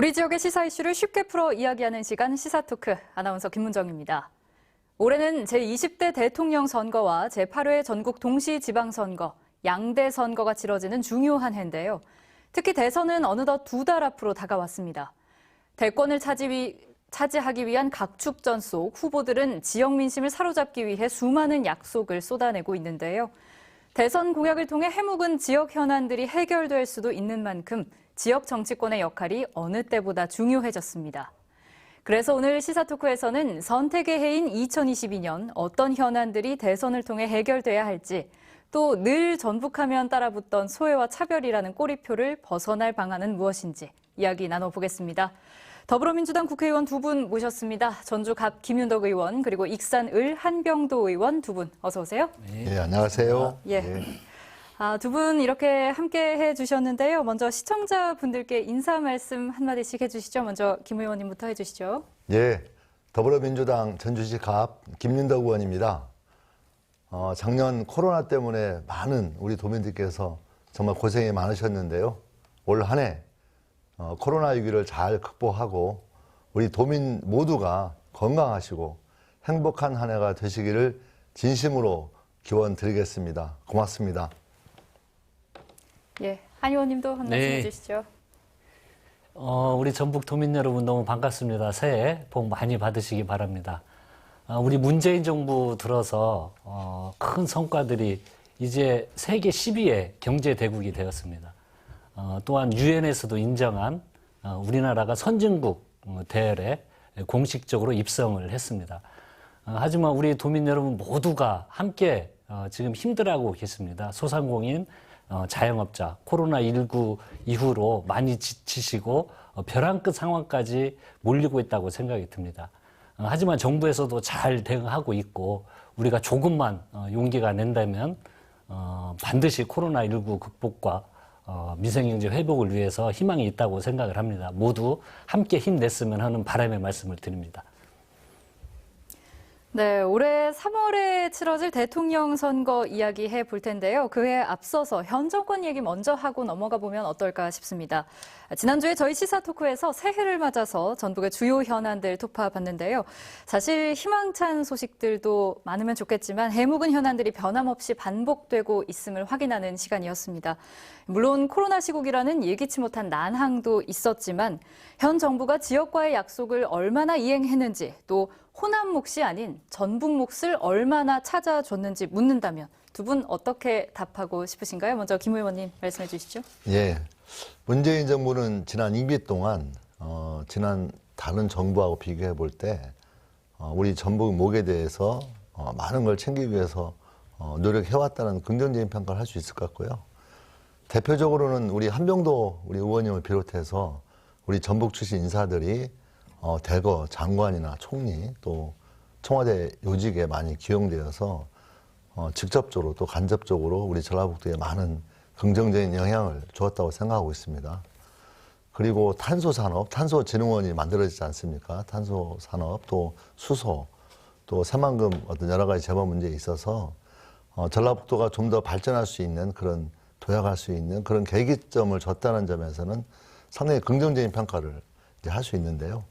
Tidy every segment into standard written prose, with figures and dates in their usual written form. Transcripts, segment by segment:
우리 지역의 시사 이슈를 쉽게 풀어 이야기하는 시간 시사토크, 아나운서 김문정입니다. 올해는 제20대 대통령 선거와 제8회 전국 동시지방선거, 양대 선거가 치러지는 중요한 해인데요. 특히 대선은 어느덧 2달 앞으로 다가왔습니다. 대권을 차지하기 위한 각축전 속 후보들은 지역 민심을 사로잡기 위해 수많은 약속을 쏟아내고 있는데요. 대선 공약을 통해 해묵은 지역 현안들이 해결될 수도 있는 만큼 지역 정치권의 역할이 어느 때보다 중요해졌습니다. 그래서 오늘 시사토크에서는 선택의 해인 2022년 어떤 현안들이 대선을 통해 해결돼야 할지, 또 늘 전북하면 따라붙던 소외와 차별이라는 꼬리표를 벗어날 방안은 무엇인지 이야기 나눠보겠습니다. 더불어민주당 국회의원 2분 모셨습니다. 전주 갑 김윤덕 의원, 그리고 익산 을 한병도 의원 2분 어서 오세요. 네, 안녕하세요. 예. 네. 두 분 이렇게 함께 해주셨는데요. 먼저 시청자분들께 인사 말씀 한마디씩 해주시죠. 먼저 김 의원님부터 해주시죠. 예, 더불어민주당 전주시 갑 김윤덕 의원입니다. 작년 코로나 때문에 많은 우리 도민들께서 정말 고생이 많으셨는데요. 올 한 해 코로나 위기를 잘 극복하고 우리 도민 모두가 건강하시고 행복한 한 해가 되시기를 진심으로 기원 드리겠습니다. 고맙습니다. 예, 한 의원님도 한 말씀 해주시죠. 우리 전북 도민 여러분 너무 반갑습니다. 새해 복 많이 받으시기 바랍니다. 우리 문재인 정부 들어서 큰 성과들이 이제 세계 10위의 경제 대국이 되었습니다. 또한 유엔에서도 인정한 우리나라가 선진국 대열에 공식적으로 입성을 했습니다. 하지만 우리 도민 여러분 모두가 함께 지금 힘들어하고 계십니다. 소상공인, 자영업자, 코로나19 이후로 많이 지치시고 벼랑 끝 상황까지 몰리고 있다고 생각이 듭니다. 하지만 정부에서도 잘 대응하고 있고 우리가 조금만 용기가 낸다면 반드시 코로나19 극복과 민생경제 회복을 위해서 희망이 있다고 생각을 합니다. 모두 함께 힘냈으면 하는 바람의 말씀을 드립니다. 네, 올해 3월에 치러질 대통령 선거 이야기해 볼 텐데요. 그에 앞서서 현 정권 얘기 먼저 하고 넘어가 보면 어떨까 싶습니다. 지난주에 저희 시사토크에서 새해를 맞아서 전북의 주요 현안들 토파봤는데요. 사실 희망찬 소식들도 많으면 좋겠지만 해묵은 현안들이 변함없이 반복되고 있음을 확인하는 시간이었습니다. 물론 코로나 시국이라는 예기치 못한 난항도 있었지만 현 정부가 지역과의 약속을 얼마나 이행했는지, 또 호남 몫이 아닌 전북 몫을 얼마나 찾아줬는지 묻는다면 두 분 어떻게 답하고 싶으신가요? 먼저 김 의원님 말씀해 주시죠. 예, 문재인 정부는 지난 임기 동안 지난 다른 정부하고 비교해 볼 때 우리 전북 몫에 대해서 많은 걸 챙기기 위해서 노력해왔다는 긍정적인 평가를 할 수 있을 것 같고요. 대표적으로는 우리 한병도 우리 의원님을 비롯해서 우리 전북 출신 인사들이 대거 장관이나 총리 또 청와대 요직에 많이 기용되어서 직접적으로 또 간접적으로 우리 전라북도에 많은 긍정적인 영향을 주었다고 생각하고 있습니다. 그리고 탄소산업, 탄소진흥원이 만들어지지 않습니까? 탄소산업, 또 수소, 또 새만금 어떤 여러 가지 재벌 문제에 있어서 전라북도가 좀 더 발전할 수 있는 그런 도약할 수 있는 그런 계기점을 줬다는 점에서는 상당히 긍정적인 평가를 이제 할 수 있는데요.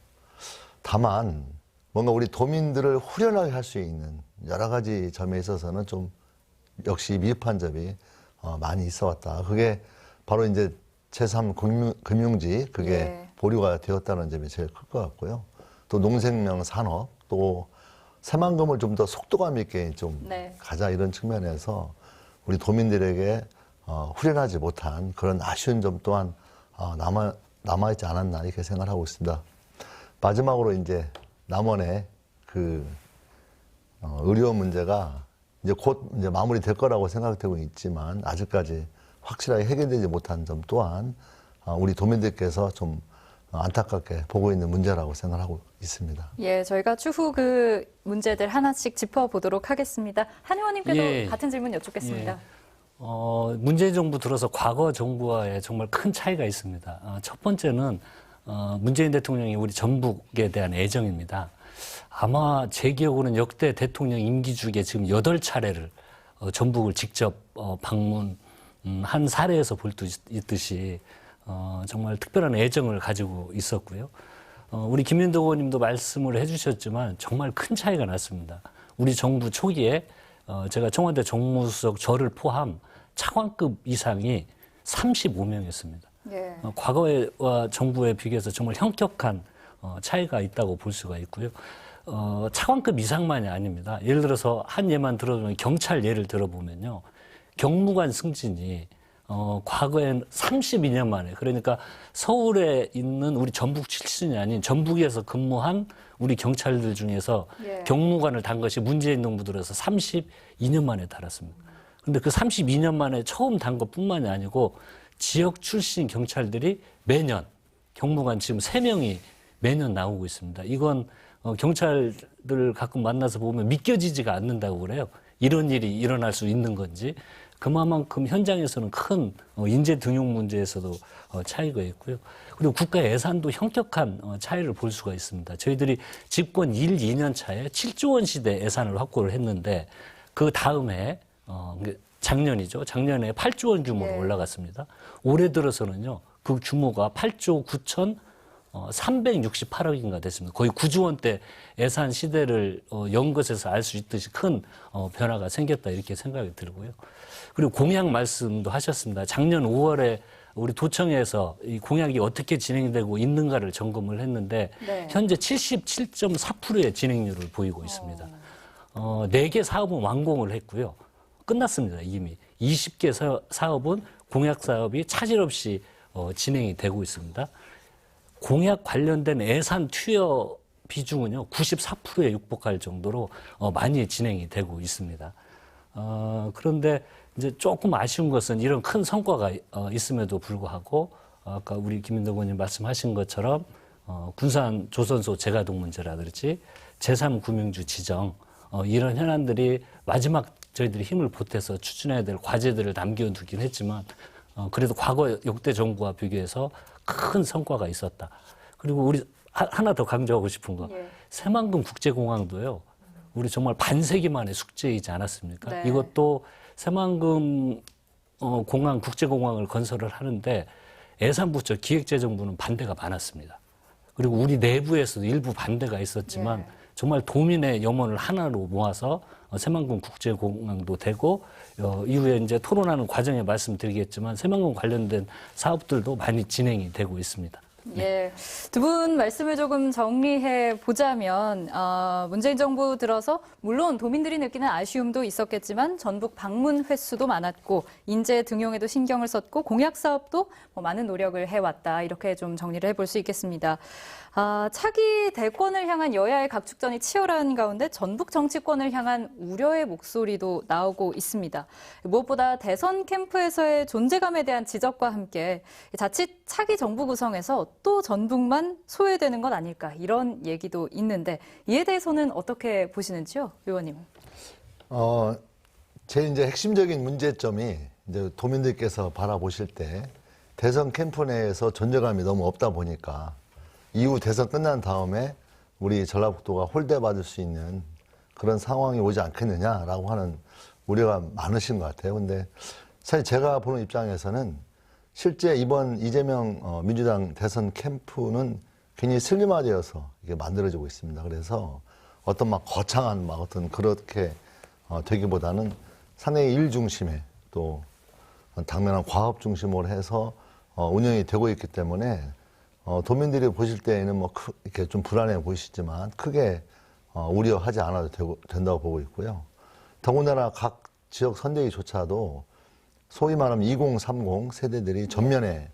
다만 뭔가 우리 도민들을 후련하게 할 수 있는 여러 가지 점에 있어서는 좀 역시 미흡한 점이 많이 있어 왔다. 그게 바로 이제 제3금융지 그게 보류가 되었다는 점이 제일 클 것 같고요. 또 농생명 산업, 또 새만금을 좀 더 속도감 있게 좀 가자 이런 측면에서 우리 도민들에게 후련하지 못한 그런 아쉬운 점 또한 남아있지 않았나 이렇게 생각을 하고 있습니다. 마지막으로 이제 남원의 그 의료 문제가 이제 곧 이제 마무리될 거라고 생각되고 있지만 아직까지 확실하게 해결되지 못한 점 또한 우리 도민들께서 좀 안타깝게 보고 있는 문제라고 생각하고 있습니다. 예, 저희가 추후 그 문제들 하나씩 짚어보도록 하겠습니다. 한 의원님께도 같은 질문 여쭙겠습니다. 문재인 정부 들어서 과거 정부와의 정말 큰 차이가 있습니다. 첫 번째는 문재인 대통령이 우리 전북에 대한 애정입니다. 아마 제 기억으로는 역대 대통령 임기 중에 지금 8차례를 전북을 직접 방문한 사례에서 볼 듯 있듯이 정말 특별한 애정을 가지고 있었고요. 우리 김민덕 의원님도 말씀을 해주셨지만 정말 큰 차이가 났습니다. 우리 정부 초기에 제가 청와대 정무수석 저를 포함 차관급 이상이 35명이었습니다. 예. 과거와 정부에 비교해서 정말 현격한 차이가 있다고 볼 수가 있고요. 차관급 이상만이 아닙니다. 예를 들어서 한 예만 들어보면 경찰 예를 들어보면요. 경무관 승진이 과거엔 32년 만에, 그러니까 서울에 있는 우리 전북 출신이 아닌 전북에서 근무한 우리 경찰들 중에서 예. 경무관을 단 것이 문재인 정부 들어서 32년 만에 달았습니다. 그런데 그 32년 만에 처음 단 것뿐만이 아니고 지역 출신 경찰들이 매년 경무관 지금 3명이 매년 나오고 있습니다. 이건 경찰들 가끔 만나서 보면 믿겨지지가 않는다고 그래요. 이런 일이 일어날 수 있는 건지. 그만큼 현장에서는 큰 인재 등용 문제에서도 차이가 있고요. 그리고 국가 예산도 현격한 차이를 볼 수가 있습니다. 저희들이 집권 1, 2년 차에 7조 원 시대 예산을 확보를 했는데 그 다음에 작년이죠. 작년에 8조 원 규모로 예. 올라갔습니다. 올해 들어서는요. 그 규모가 8조 9천 368억인가 됐습니다. 거의 9조 원대 예산 시대를 연 것에서 알 수 있듯이 큰 변화가 생겼다 이렇게 생각이 들고요. 그리고 공약 말씀도 하셨습니다. 작년 5월에 우리 도청에서 이 공약이 어떻게 진행되고 있는가를 점검을 했는데 네. 현재 77.4%의 진행률을 보이고 있습니다. 4개 사업은 완공을 했고요. 끝났습니다. 이미 20개 사업은 공약 사업이 차질 없이 진행이 되고 있습니다. 공약 관련된 예산 투여 비중은요 94%에 육박할 정도로 많이 진행이 되고 있습니다. 그런데 이제 조금 아쉬운 것은 이런 큰 성과가 있음에도 불구하고 아까 우리 김민덕 의원님 말씀하신 것처럼 군산 조선소 재가동 문제라든지 제3구명주 지정 이런 현안들이 마지막 저희들이 힘을 보태서 추진해야 될 과제들을 남겨두긴 했지만 그래도 과거 역대 정부와 비교해서 큰 성과가 있었다. 그리고 우리 하나 더 강조하고 싶은 거. 예. 새만금 국제공항도요. 우리 정말 반세기 만의 숙제이지 않았습니까? 네. 이것도 새만금 공항 국제공항을 건설을 하는데 예산부처 기획재정부는 반대가 많았습니다. 그리고 우리 내부에서도 일부 반대가 있었지만 예. 정말 도민의 염원을 하나로 모아서 새만금 국제공항도 되고 이후에 이제 토론하는 과정에 말씀드리겠지만 새만금 관련된 사업들도 많이 진행이 되고 있습니다. 예. 두 분 말씀을 조금 정리해 보자면, 문재인 정부 들어서 물론 도민들이 느끼는 아쉬움도 있었겠지만 전북 방문 횟수도 많았고 인재 등용에도 신경을 썼고 공약 사업도 많은 노력을 해왔다. 이렇게 좀 정리를 해볼 수 있겠습니다. 차기 대권을 향한 여야의 각축전이 치열한 가운데 전북 정치권을 향한 우려의 목소리도 나오고 있습니다. 무엇보다 대선 캠프에서의 존재감에 대한 지적과 함께 자칫 차기 정부 구성에서 또 전북만 소외되는 건 아닐까 이런 얘기도 있는데 이에 대해서는 어떻게 보시는지요, 의원님? 제 이제 핵심적인 문제점이 이제 도민들께서 바라보실 때 대선 캠프 내에서 존재감이 너무 없다 보니까 이후 대선 끝난 다음에 우리 전라북도가 홀대받을 수 있는 그런 상황이 오지 않겠느냐라고 하는 우려가 많으신 것 같아요. 근데 사실 제가 보는 입장에서는 실제 이번 이재명 민주당 대선 캠프는 굉장히 슬림화되어서 이게 만들어지고 있습니다. 그래서 어떤 막 거창한 막 어떤 그렇게 되기보다는 상당히 일 중심에 또 당면한 과업 중심으로 해서 운영이 되고 있기 때문에 도민들이 보실 때에는 뭐 이렇게 좀 불안해 보이시지만 크게 우려하지 않아도 된다고 보고 있고요. 더군다나 각 지역 선대위조차도 소위 말하면 2030 세대들이 전면에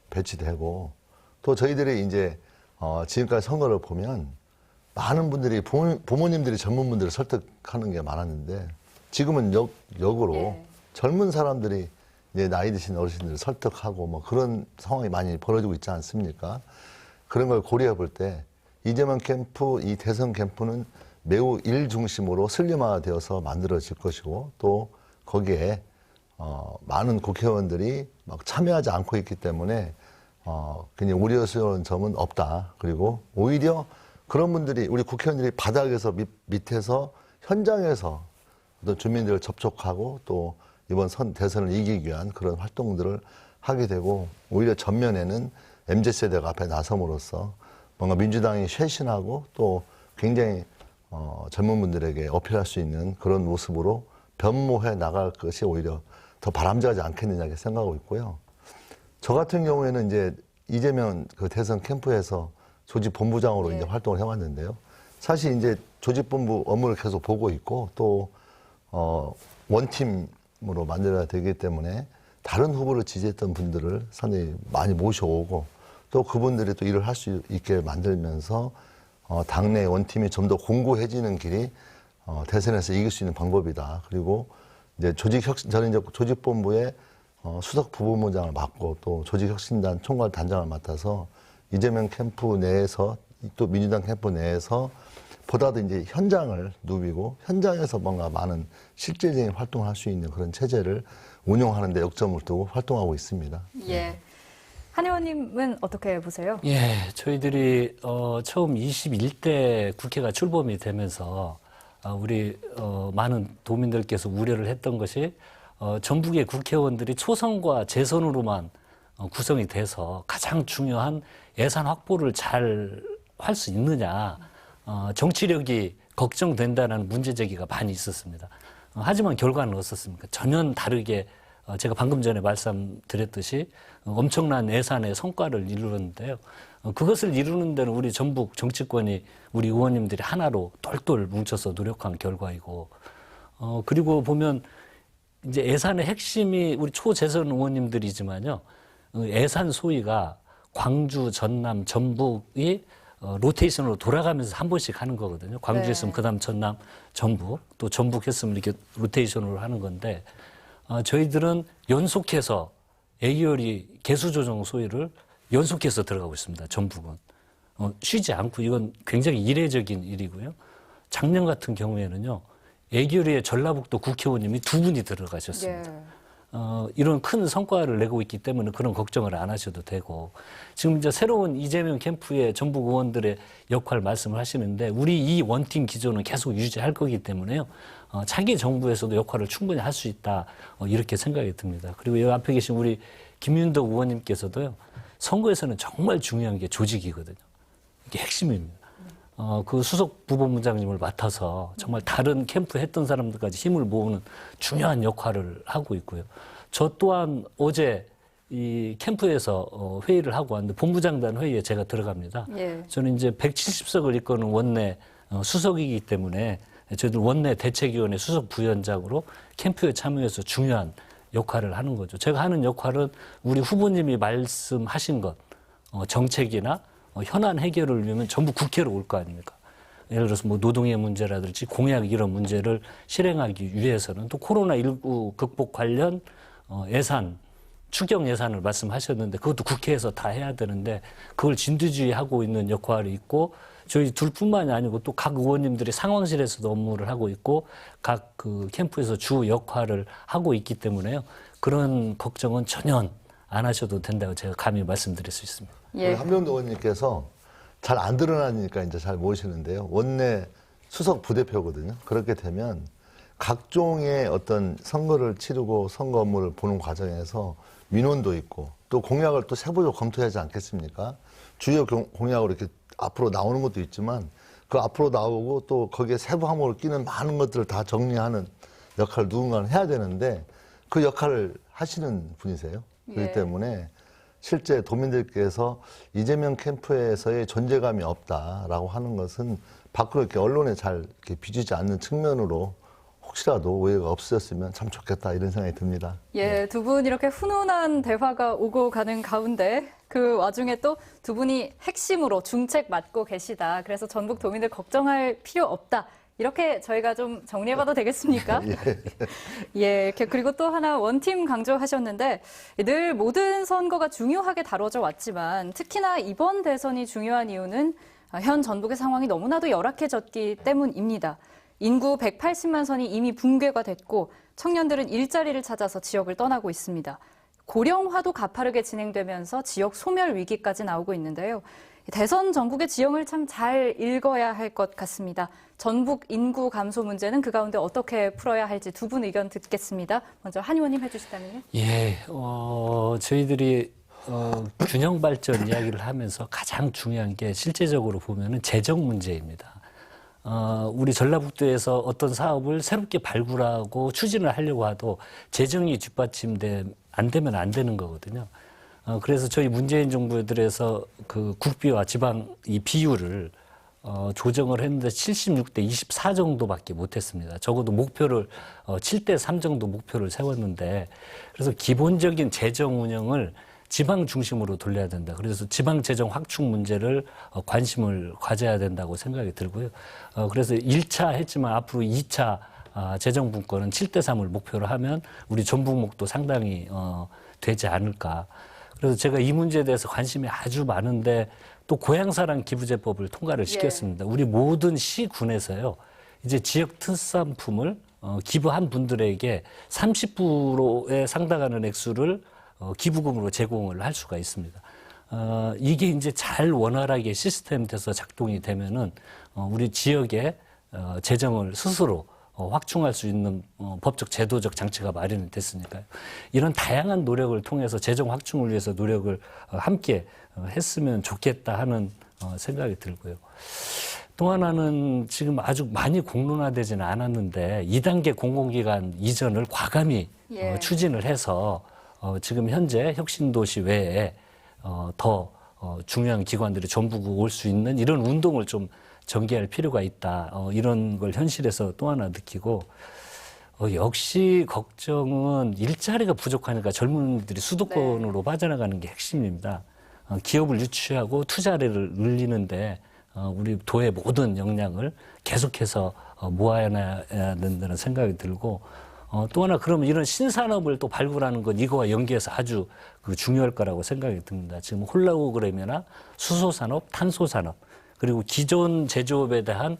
배치되고 또 저희들이 이제 지금까지 선거를 보면 많은 분들이 부모님들이 젊은 분들을 설득하는 게 많았는데 지금은 역으로 예. 젊은 사람들이 이제 나이 드신 어르신들을 설득하고 뭐 그런 상황이 많이 벌어지고 있지 않습니까? 그런 걸 고려해 볼 때 이재명 캠프, 이 대선 캠프는 매우 일 중심으로 슬림화되어서 만들어질 것이고 또 거기에 많은 국회의원들이 막 참여하지 않고 있기 때문에 굉장히 우려스러운 점은 없다. 그리고 오히려 그런 분들이 우리 국회의원들이 바닥에서 밑에서 현장에서 어떤 주민들을 접촉하고 또 이번 대선을 이기기 위한 그런 활동들을 하게 되고 오히려 전면에는 MZ세대가 앞에 나섬으로써 뭔가 민주당이 쇄신하고 또 굉장히 젊은 분들에게 어필할 수 있는 그런 모습으로 변모해 나갈 것이 오히려 더 바람직하지 않겠느냐 이렇게 생각하고 있고요. 저 같은 경우에는 이제 이재명 그 대선 캠프에서 조직본부장으로 이제 활동을 해왔는데요. 사실 이제 조직본부 업무를 계속 보고 있고 또 원팀으로 만들어야 되기 때문에 다른 후보를 지지했던 분들을 상당히 많이 모셔오고 또 그분들이 또 일을 할 수 있게 만들면서 당내 원팀이 좀 더 공고해지는 길이 대선에서 이길 수 있는 방법이다. 그리고 이제 저는 이제 조직본부의 수석 부본부장을 맡고 또 조직혁신단 총괄 단장을 맡아서 이재명 캠프 내에서 또 민주당 캠프 내에서 보다도 이제 현장을 누비고 현장에서 뭔가 많은 실질적인 활동을 할 수 있는 그런 체제를 운영하는 데 역점을 두고 활동하고 있습니다. 예. 한 의원님은 어떻게 보세요? 예, 저희들이 처음 21대 국회가 출범이 되면서 우리 많은 도민들께서 우려를 했던 것이 전국의 국회의원들이 초선과 재선으로만 구성이 돼서 가장 중요한 예산 확보를 잘 할 수 있느냐, 정치력이 걱정된다는 문제 제기가 많이 있었습니다. 하지만 결과는 어떻습니까? 전혀 다르게 제가 방금 전에 말씀드렸듯이 엄청난 예산의 성과를 이루는데요. 그것을 이루는 데는 우리 전북 정치권이 우리 의원님들이 하나로 똘똘 뭉쳐서 노력한 결과이고, 그리고 보면 이제 예산의 핵심이 우리 초재선 의원님들이지만요. 예산 소위가 광주, 전남, 전북이 로테이션으로 돌아가면서 한 번씩 하는 거거든요. 광주 했으면 그다음 전남, 전북, 또 전북 했으면 이렇게 로테이션으로 하는 건데, 저희들은 연속해서 애기열이 개수조정 소위를 연속해서 들어가고 있습니다. 전북은. 쉬지 않고 이건 굉장히 이례적인 일이고요. 작년 같은 경우에는요. 애기열의 전라북도 국회의원님이 2분이 들어가셨습니다. 예. 이런 큰 성과를 내고 있기 때문에 그런 걱정을 안 하셔도 되고, 지금 이제 새로운 이재명 캠프의 전북 의원들의 역할 말씀을 하시는데, 우리 이 원팀 기조는 계속 유지할 거기 때문에요. 차기 정부에서도 역할을 충분히 할 수 있다, 이렇게 생각이 듭니다. 그리고 여기 앞에 계신 우리 김윤덕 의원님께서도요, 선거에서는 정말 중요한 게 조직이거든요. 이게 핵심입니다. 그 수석 부본부장님을 맡아서 정말 다른 캠프 했던 사람들까지 힘을 모으는 중요한 역할을 하고 있고요. 저 또한 어제 이 캠프에서 회의를 하고 왔는데 본부장단 회의에 제가 들어갑니다. 예. 저는 이제 170석을 이끄는 원내 수석이기 때문에 저희들 원내 대책위원회 수석 부위원장으로 캠프에 참여해서 중요한 역할을 하는 거죠. 제가 하는 역할은 우리 후보님이 말씀하신 것, 정책이나 현안 해결을 위하면 전부 국회로 올 거 아닙니까? 예를 들어서 뭐 노동의 문제라든지 공약 이런 문제를 실행하기 위해서는 또 코로나19 극복 관련 예산, 추경 예산을 말씀하셨는데 그것도 국회에서 다 해야 되는데 그걸 진두지휘하고 있는 역할이 있고 저희 둘뿐만이 아니고 또 각 의원님들이 상황실에서도 업무를 하고 있고 각 그 캠프에서 주 역할을 하고 있기 때문에요. 그런 걱정은 전혀 안 하셔도 된다고 제가 감히 말씀드릴 수 있습니다. 예. 한명도 의원님께서 잘 안 드러나니까 이제 잘 모르시는데요. 원내 수석 부대표거든요. 그렇게 되면 각종의 어떤 선거를 치르고 선거 업무를 보는 과정에서 민원도 있고 또 공약을 또 세부적으로 검토하지 않겠습니까? 주요 공약으로 이렇게 앞으로 나오는 것도 있지만 그 앞으로 나오고 또 거기에 세부 항목을 끼는 많은 것들을 다 정리하는 역할을 누군가는 해야 되는데 그 역할을 하시는 분이세요. 그렇기 때문에 실제 도민들께서 이재명 캠프에서의 존재감이 없다라고 하는 것은 밖으로 이렇게 언론에 잘 이렇게 비추지 않는 측면으로 혹시라도 오해가 없으셨으면 참 좋겠다 이런 생각이 듭니다. 예, 두 분 이렇게 훈훈한 대화가 오고 가는 가운데 그 와중에 또 두 분이 핵심으로 중책 맡고 계시다. 그래서 전북 도민들 걱정할 필요 없다. 이렇게 저희가 좀 정리해봐도 되겠습니까? 예, 그리고 또 하나 원팀 강조하셨는데 늘 모든 선거가 중요하게 다뤄져 왔지만 특히나 이번 대선이 중요한 이유는 현 전북의 상황이 너무나도 열악해졌기 때문입니다. 인구 180만 선이 이미 붕괴가 됐고 청년들은 일자리를 찾아서 지역을 떠나고 있습니다. 고령화도 가파르게 진행되면서 지역 소멸 위기까지 나오고 있는데요. 대선 전국의 지형을 참 잘 읽어야 할 것 같습니다. 전북 인구 감소 문제는 그 가운데 어떻게 풀어야 할지 두 분 의견 듣겠습니다. 먼저 한 의원님 해주시다면요. 예, 저희들이 균형 발전 이야기를 하면서 가장 중요한 게 실제적으로 보면은 재정 문제입니다. 우리 전라북도에서 어떤 사업을 새롭게 발굴하고 추진을 하려고 해도 재정이 안 되면 안 되는 거거든요. 그래서 저희 문재인 정부에 들어서 그 국비와 지방 이 비율을 조정을 했는데 76대 24 정도밖에 못했습니다. 적어도 목표를 7대 3 정도 목표를 세웠는데 그래서 기본적인 재정 운영을 지방 중심으로 돌려야 된다. 그래서 지방 재정 확충 문제를 관심을 가져야 된다고 생각이 들고요. 그래서 1차 했지만 앞으로 2차 재정 분권은 7대 3을 목표로 하면 우리 전북목도 상당히 되지 않을까. 그래서 제가 이 문제에 대해서 관심이 아주 많은데 또 고향사랑 기부제법을 통과를 시켰습니다. 우리 모든 시군에서요. 이제 지역 특산품을 기부한 분들에게 30%에 상당하는 액수를 기부금으로 제공을 할 수가 있습니다. 이게 이제 잘 원활하게 시스템돼서 작동이 되면은 우리 지역의 재정을 스스로 확충할 수 있는 법적 제도적 장치가 마련이 됐으니까요. 이런 다양한 노력을 통해서 재정 확충을 위해서 노력을 함께 했으면 좋겠다 하는 생각이 들고요. 또 하나는 지금 아주 많이 공론화되지는 않았는데 2단계 공공기관 이전을 과감히 추진을 해서 지금 현재 혁신도시 외에 더 중요한 기관들이 전부고 올 수 있는 이런 운동을 좀 전개할 필요가 있다. 이런 걸 현실에서 또 하나 느끼고 역시 걱정은 일자리가 부족하니까 젊은이들이 수도권으로 빠져나가는 게 핵심입니다. 기업을 유치하고 투자를 늘리는데 우리 도의 모든 역량을 계속해서 모아야 된다는 생각이 들고 또 하나 그러면 이런 신산업을 또 발굴하는 건 이거와 연계해서 아주 중요할 거라고 생각이 듭니다. 지금 홀로그램이나 수소산업, 탄소산업 그리고 기존 제조업에 대한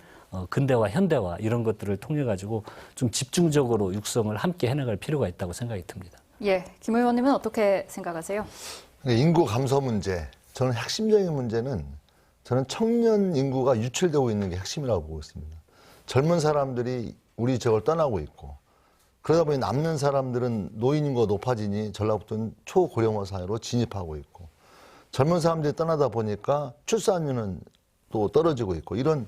근대화, 현대화 이런 것들을 통해 가지고 좀 집중적으로 육성을 함께 해나갈 필요가 있다고 생각이 듭니다. 예, 김 의원님은 어떻게 생각하세요? 인구 감소 문제, 저는 핵심적인 문제는 저는 청년 인구가 유출되고 있는 게 핵심이라고 보고 있습니다. 젊은 사람들이 우리 지역을 떠나고 있고 그러다 보니 남는 사람들은 노인 인구가 높아지니 전라북도는 초고령화 사회로 진입하고 있고 젊은 사람들이 떠나다 보니까 출산율은 또 떨어지고 있고 이런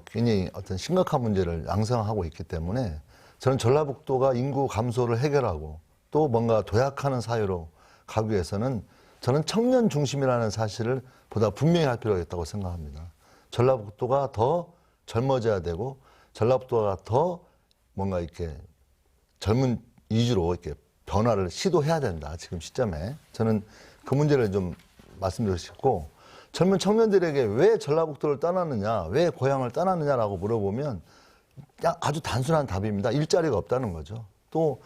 굉장히 어떤 심각한 문제를 양상하고 있기 때문에 저는 전라북도가 인구 감소를 해결하고 또 뭔가 도약하는 사회로 가기 위해서는 저는 청년 중심이라는 사실을 보다 분명히 할 필요가 있다고 생각합니다. 전라북도가 더 젊어져야 되고 전라북도가 더 뭔가 이렇게 젊은 위주로 이렇게 변화를 시도해야 된다. 지금 시점에 저는 그 문제를 좀 말씀드리고 싶고 젊은 청년들에게 왜 전라북도를 떠나느냐, 왜 고향을 떠나느냐라고 물어보면 그냥 아주 단순한 답입니다. 일자리가 없다는 거죠. 또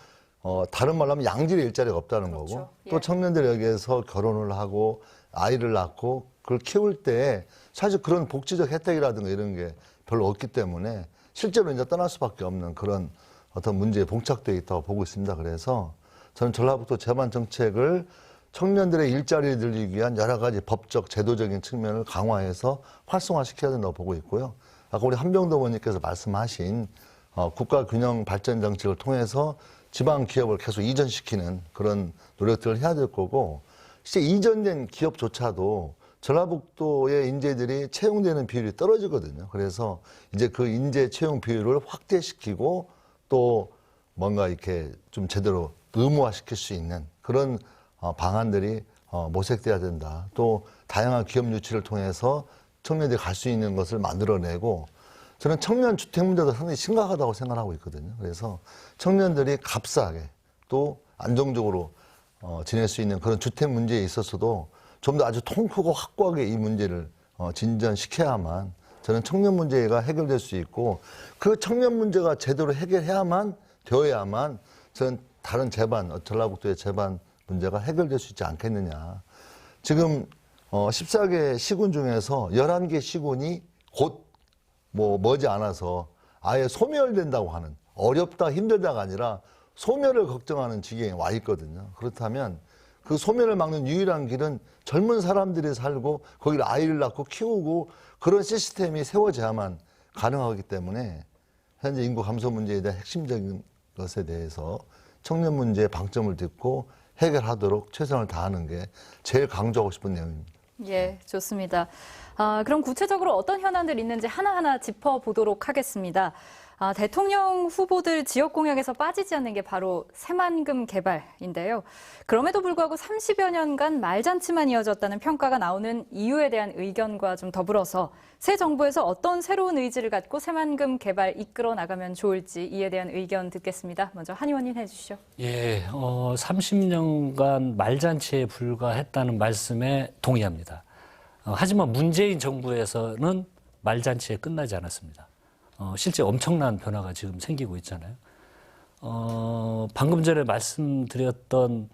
다른 말로 하면 양질의 일자리가 없다는 거고 또 청년들이 여기에서 결혼을 하고 아이를 낳고 그걸 키울 때 사실 그런 복지적 혜택이라든가 이런 게 별로 없기 때문에 실제로 이제 떠날 수밖에 없는 그런 어떤 문제에 봉착되어 있다고 보고 있습니다. 그래서 저는 전라북도 재반 정책을 청년들의 일자리를 늘리기 위한 여러 가지 법적, 제도적인 측면을 강화해서 활성화시켜야 된다고 보고 있고요. 아까 우리 한병도 의원님께서 말씀하신 국가 균형 발전 정책을 통해서 지방 기업을 계속 이전시키는 그런 노력들을 해야 될 거고, 실제 이전된 기업조차도 전라북도의 인재들이 채용되는 비율이 떨어지거든요. 그래서 이제 그 인재 채용 비율을 확대시키고 또 뭔가 이렇게 좀 제대로 의무화시킬 수 있는 그런 방안들이 모색돼야 된다. 또 다양한 기업 유치를 통해서 청년들이 갈 수 있는 것을 만들어내고, 저는 청년 주택 문제도 상당히 심각하다고 생각하고 있거든요. 그래서 청년들이 값싸게 또 안정적으로 지낼 수 있는 그런 주택 문제에 있어서도 좀 더 아주 통 크고 확고하게 이 문제를 진전시켜야만 저는 청년 문제가 해결될 수 있고, 그 청년 문제가 제대로 해결해야만 되어야만 저는 다른 전라북도의 재반 문제가 해결될 수 있지 않겠느냐. 지금 14개 시군 중에서 11개 시군이 곧 머지않아서 아예 소멸된다고 하는, 어렵다 힘들다가 아니라 소멸을 걱정하는 지경에 와 있거든요. 그렇다면 그 소멸을 막는 유일한 길은 젊은 사람들이 살고 거기를 아이를 낳고 키우고 그런 시스템이 세워져야만 가능하기 때문에 현재 인구 감소 문제에 대한 핵심적인 것에 대해서 청년 문제의 방점을 짚고 해결하도록 최선을 다하는 게 제일 강조하고 싶은 내용입니다. 예, 좋습니다. 그럼 구체적으로 어떤 현안들이 있는지 하나하나 짚어보도록 하겠습니다. 대통령 후보들 지역 공약에서 빠지지 않는 게 바로 새만금 개발인데요. 그럼에도 불구하고 30여 년간 말잔치만 이어졌다는 평가가 나오는 이유에 대한 의견과 좀 더불어서 새 정부에서 어떤 새로운 의지를 갖고 새만금 개발 이끌어 나가면 좋을지 이에 대한 의견 듣겠습니다. 먼저 한 의원님 해주시죠. 예, 30년간 말잔치에 불과했다는 말씀에 동의합니다. 하지만 문재인 정부에서는 말잔치에 끝나지 않았습니다. 실제 엄청난 변화가 지금 생기고 있잖아요. 방금 전에 말씀드렸던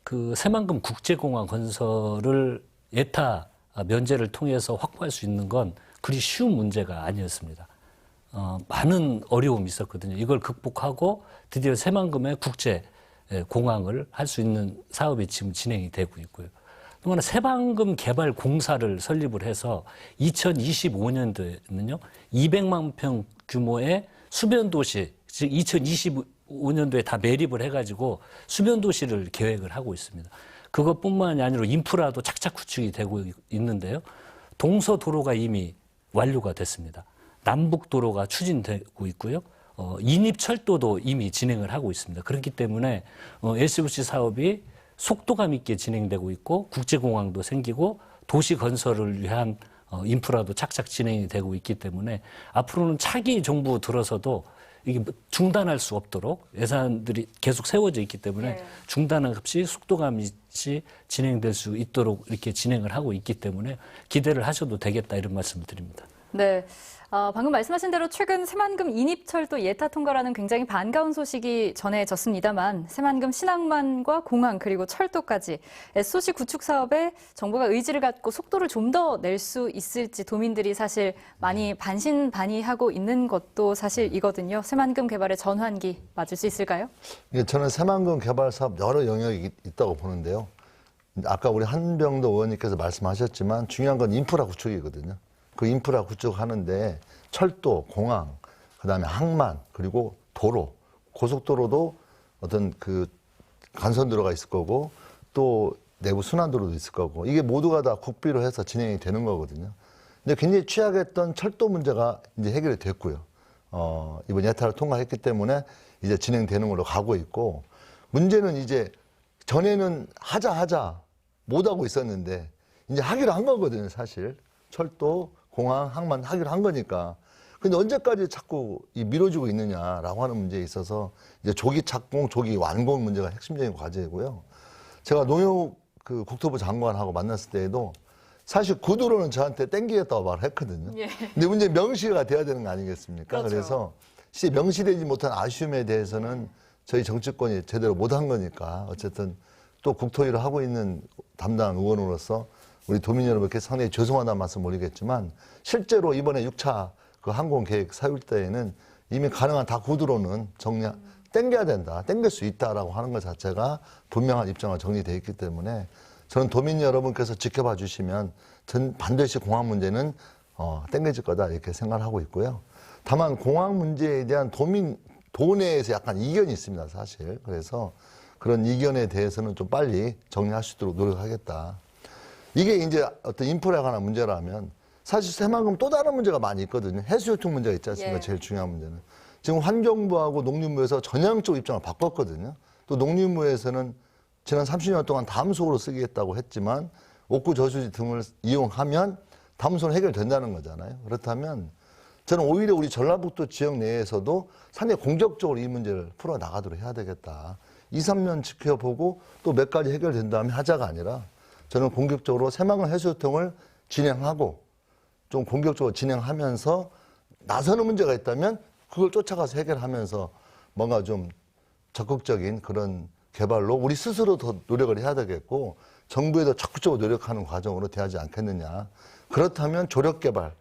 그 새만금 국제공항 건설을 예타 면제를 통해서 확보할 수 있는 건 그리 쉬운 문제가 아니었습니다. 많은 어려움이 있었거든요. 이걸 극복하고 드디어 새만금의 국제공항을 할 수 있는 사업이 지금 진행이 되고 있고요. 또 하나 새만금 개발 공사를 설립을 해서 2025년도에는요, 200만 평 규모의 수변 도시, 즉 2025년도에 다 매립을 해가지고 수변 도시를 계획을 하고 있습니다. 그것뿐만이 아니라 인프라도 착착 구축이 되고 있는데요. 동서도로가 이미 완료가 됐습니다. 남북도로가 추진되고 있고요. 인입철도도 이미 진행을 하고 있습니다. 그렇기 때문에 SOC 사업이 속도감 있게 진행되고 있고 국제공항도 생기고 도시 건설을 위한 인프라도 착착 진행이 되고 있기 때문에 앞으로는 차기 정부 들어서도 이게 중단할 수 없도록 예산들이 계속 세워져 있기 때문에 네. 중단 없이 속도감 있이 진행될 수 있도록 이렇게 진행을 하고 있기 때문에 기대를 하셔도 되겠다 이런 말씀을 드립니다. 네. 방금 말씀하신 대로 최근 새만금 인입철도 예타 통과라는 굉장히 반가운 소식이 전해졌습니다만 새만금 신항만과 공항 그리고 철도까지 SOC 구축 사업에 정부가 의지를 갖고 속도를 좀 더 낼 수 있을지 도민들이 사실 많이 반신반의하고 있는 것도 사실이거든요. 새만금 개발의 전환기 맞을 수 있을까요? 저는 새만금 개발 사업 여러 영역이 있다고 보는데요. 아까 우리 한병도 의원님께서 말씀하셨지만 중요한 건 인프라 구축이거든요. 그 인프라 구축하는데 철도, 공항, 그다음에 항만, 그리고 도로, 고속도로도 어떤 그 간선도로가 있을 거고 또 내부 순환도로도 있을 거고 이게 모두가 다 국비로 해서 진행이 되는 거거든요. 근데 굉장히 취약했던 철도 문제가 이제 해결이 됐고요. 이번 예타를 통과했기 때문에 이제 진행되는 걸로 가고 있고 문제는 이제 전에는 하자 못하고 있었는데 이제 하기로 한 거거든요, 사실. 철도, 공항, 항만 하기로 한 거니까. 근데 언제까지 자꾸 미뤄지고 있느냐라고 하는 문제에 있어서 이제 조기 착공, 조기 완공 문제가 핵심적인 과제고요. 제가 노영욱 그 국토부 장관하고 만났을 때에도 사실 구두로는 저한테 땡기겠다고 말을 했거든요. 예. 근데 문제 명시가 돼야 되는 거 아니겠습니까? 그렇죠. 그래서 실제 명시되지 못한 아쉬움에 대해서는 저희 정치권이 제대로 못한 거니까 어쨌든 또 국토위를 하고 있는 담당 의원으로서 우리 도민 여러분께 상당히 죄송하다는 말씀 올리겠지만 실제로 이번에 6차 그 항공계획 사율 때에는 이미 가능한 다 구두로는 땡겨야 된다, 땡길 수 있다라고 하는 것 자체가 분명한 입장으로 정리되어 있기 때문에 저는 도민 여러분께서 지켜봐 주시면 전 반드시 공항 문제는 땡겨질 거다 이렇게 생각을 하고 있고요. 다만 공항 문제에 대한 도내에서 약간 이견이 있습니다, 사실. 그래서 그런 이견에 대해서는 좀 빨리 정리할 수 있도록 노력하겠다. 이게 이제 어떤 인프라에 관한 문제라면 사실 새만금 또 다른 문제가 많이 있거든요. 해수교통 문제가 있지 않습니까? 예. 제일 중요한 문제는. 지금 환경부하고 농림부에서 전향적 입장을 바꿨거든요. 또 농림부에서는 지난 30년 동안 담수호로 쓰겠다고 했지만 옥구 저수지 등을 이용하면 담수는 해결된다는 거잖아요. 그렇다면 저는 오히려 우리 전라북도 지역 내에서도 상당히 공격적으로 이 문제를 풀어나가도록 해야 되겠다. 2, 3년 지켜보고 또 몇 가지 해결된 다음에 하자가 아니라 저는 공격적으로 새만금 해수교통을 진행하고 좀 공격적으로 진행하면서 나서는 문제가 있다면 그걸 쫓아가서 해결하면서 뭔가 좀 적극적인 그런 개발로 우리 스스로 더 노력을 해야 되겠고 정부에도 적극적으로 노력하는 과정으로 돼야지 않겠느냐. 그렇다면 조력개발,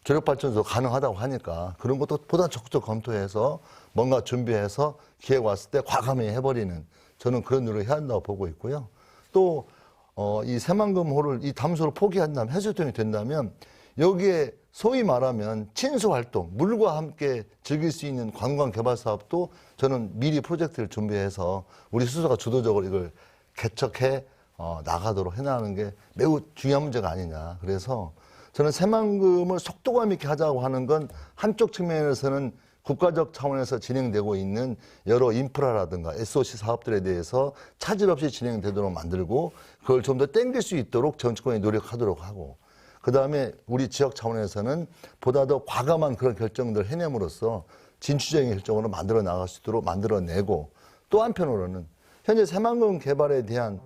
조력발전소 가능하다고 하니까 그런 것도 보다 적극적 검토해서 뭔가 준비해서 기회가 왔을 때 과감히 해버리는 저는 그런 노력을 해야 한다고 보고 있고요. 또 이 새만금호를 이 담수를 포기한다면 해수욕장이 된다면 여기에 소위 말하면 친수 활동, 물과 함께 즐길 수 있는 관광 개발 사업도 저는 미리 프로젝트를 준비해서 우리 수서가 주도적으로 이걸 개척해 나가도록 해나가는 게 매우 중요한 문제가 아니냐. 그래서 저는 새만금을 속도감 있게 하자고 하는 건 한쪽 측면에서는 국가적 차원에서 진행되고 있는 여러 인프라라든가 SOC 사업들에 대해서 차질 없이 진행되도록 만들고 그걸 좀 더 땡길 수 있도록 정치권이 노력하도록 하고 그다음에 우리 지역 차원에서는 보다 더 과감한 그런 결정들을 해냄으로써 진취적인 결정으로 만들어 나갈 수 있도록 만들어내고 또 한편으로는 현재 새만금 개발에 대한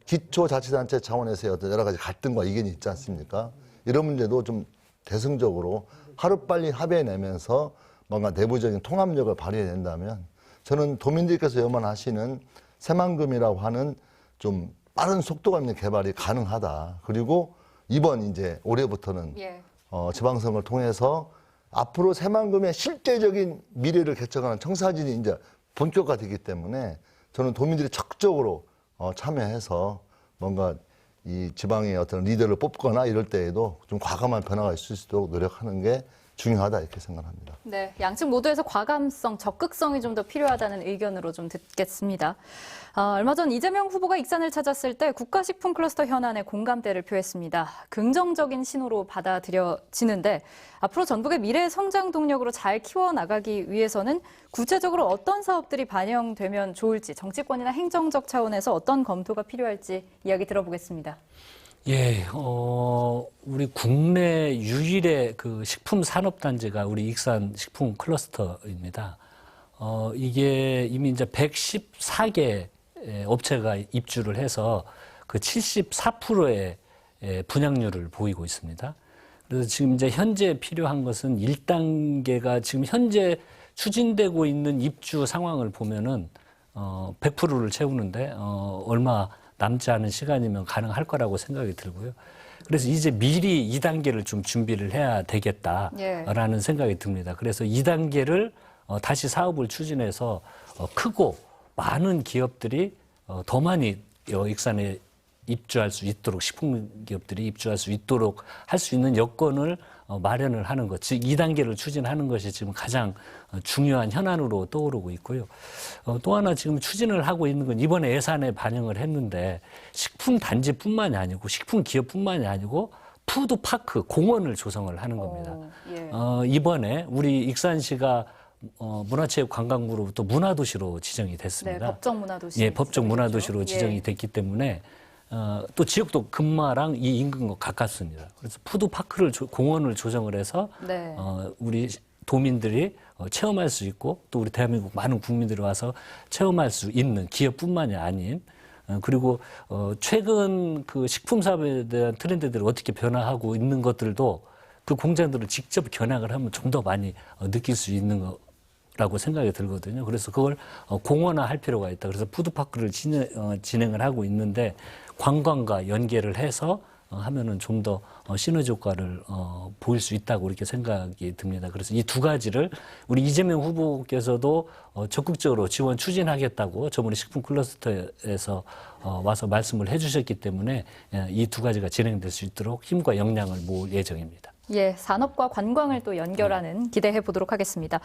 기초자치단체 차원에서의 어떤 여러 가지 갈등과 이견이 있지 않습니까? 이런 문제도 좀 대승적으로 하루빨리 합의해내면서 뭔가 내부적인 통합력을 발휘해낸다면 저는 도민들께서 염원하시는 새만금이라고 하는 좀 빠른 속도감 있는 개발이 가능하다. 그리고 이번 이제 올해부터는 지방선거를 통해서 앞으로 새만금의 실제적인 미래를 개척하는 청사진이 이제 본격화되기 때문에 저는 도민들이 적극적으로 참여해서 뭔가 이 지방의 어떤 리더를 뽑거나 이럴 때에도 좀 과감한 변화가 있을 수 있도록 노력하는 게 중요하다 이렇게 생각합니다. 네, 양측 모두에서 과감성, 적극성이 좀 더 필요하다는 의견으로 좀 듣겠습니다. 얼마 전 이재명 후보가 익산을 찾았을 때 국가식품 클러스터 현안에 공감대를 표했습니다. 긍정적인 신호로 받아들여지는데 앞으로 전북의 미래 성장 동력으로 잘 키워나가기 위해서는 구체적으로 어떤 사업들이 반영되면 좋을지 정치권이나 행정적 차원에서 어떤 검토가 필요할지 이야기 들어보겠습니다. 예, 우리 국내 유일의 그 식품 산업단지가 우리 익산 식품 클러스터입니다. 이게 이미 이제 114개 업체가 입주를 해서 그 74%의 분양률을 보이고 있습니다. 그래서 지금 이제 현재 필요한 것은 1단계가 지금 현재 추진되고 있는 입주 상황을 보면은 100%를 채우는데 얼마 남지 않은 시간이면 가능할 거라고 생각이 들고요. 그래서 이제 미리 2단계를 좀 준비를 해야 되겠다라는 생각이 듭니다. 그래서 2단계를 다시 사업을 추진해서 크고 많은 기업들이 더 많이 익산에 입주할 수 있도록 식품 기업들이 입주할 수 있도록 할 수 있는 여건을 마련을 하는 것, 즉 2단계를 추진하는 것이 지금 가장 중요한 현안으로 떠오르고 있고요. 또 하나 지금 추진을 하고 있는 건 이번에 예산에 반영을 했는데 식품 단지뿐만이 아니고 식품 기업뿐만이 아니고 푸드파크, 공원을 조성을 하는 겁니다. 이번에 우리 익산시가 문화체육관광부로부터 문화도시로 지정이 됐습니다. 네, 법정 문화도시. 예, 법정 문화도시로 지정이 됐기 때문에 또 지역도 금마랑 이 인근과 가깝습니다. 그래서 푸드파크를 공원을 조정을 해서 우리 도민들이 체험할 수 있고 또 우리 대한민국 많은 국민들이 와서 체험할 수 있는 기업뿐만이 아닌 그리고 최근 그 식품 사업에 대한 트렌드들을 어떻게 변화하고 있는 것들도 그 공장들을 직접 견학을 하면 좀 더 많이 느낄 수 있는 거라고 생각이 들거든요. 그래서 그걸 공원화할 필요가 있다. 그래서 푸드파크를 진행을 하고 있는데 관광과 연계를 해서 하면은 좀 더 시너지 효과를 보일 수 있다고 이렇게 생각이 듭니다. 그래서 이 두 가지를 우리 이재명 후보께서도 적극적으로 지원 추진하겠다고 저번에 식품 클러스터에서 와서 말씀을 해주셨기 때문에 이 두 가지가 진행될 수 있도록 힘과 역량을 모을 예정입니다. 예, 산업과 관광을 또 연결하는 기대해 보도록 하겠습니다.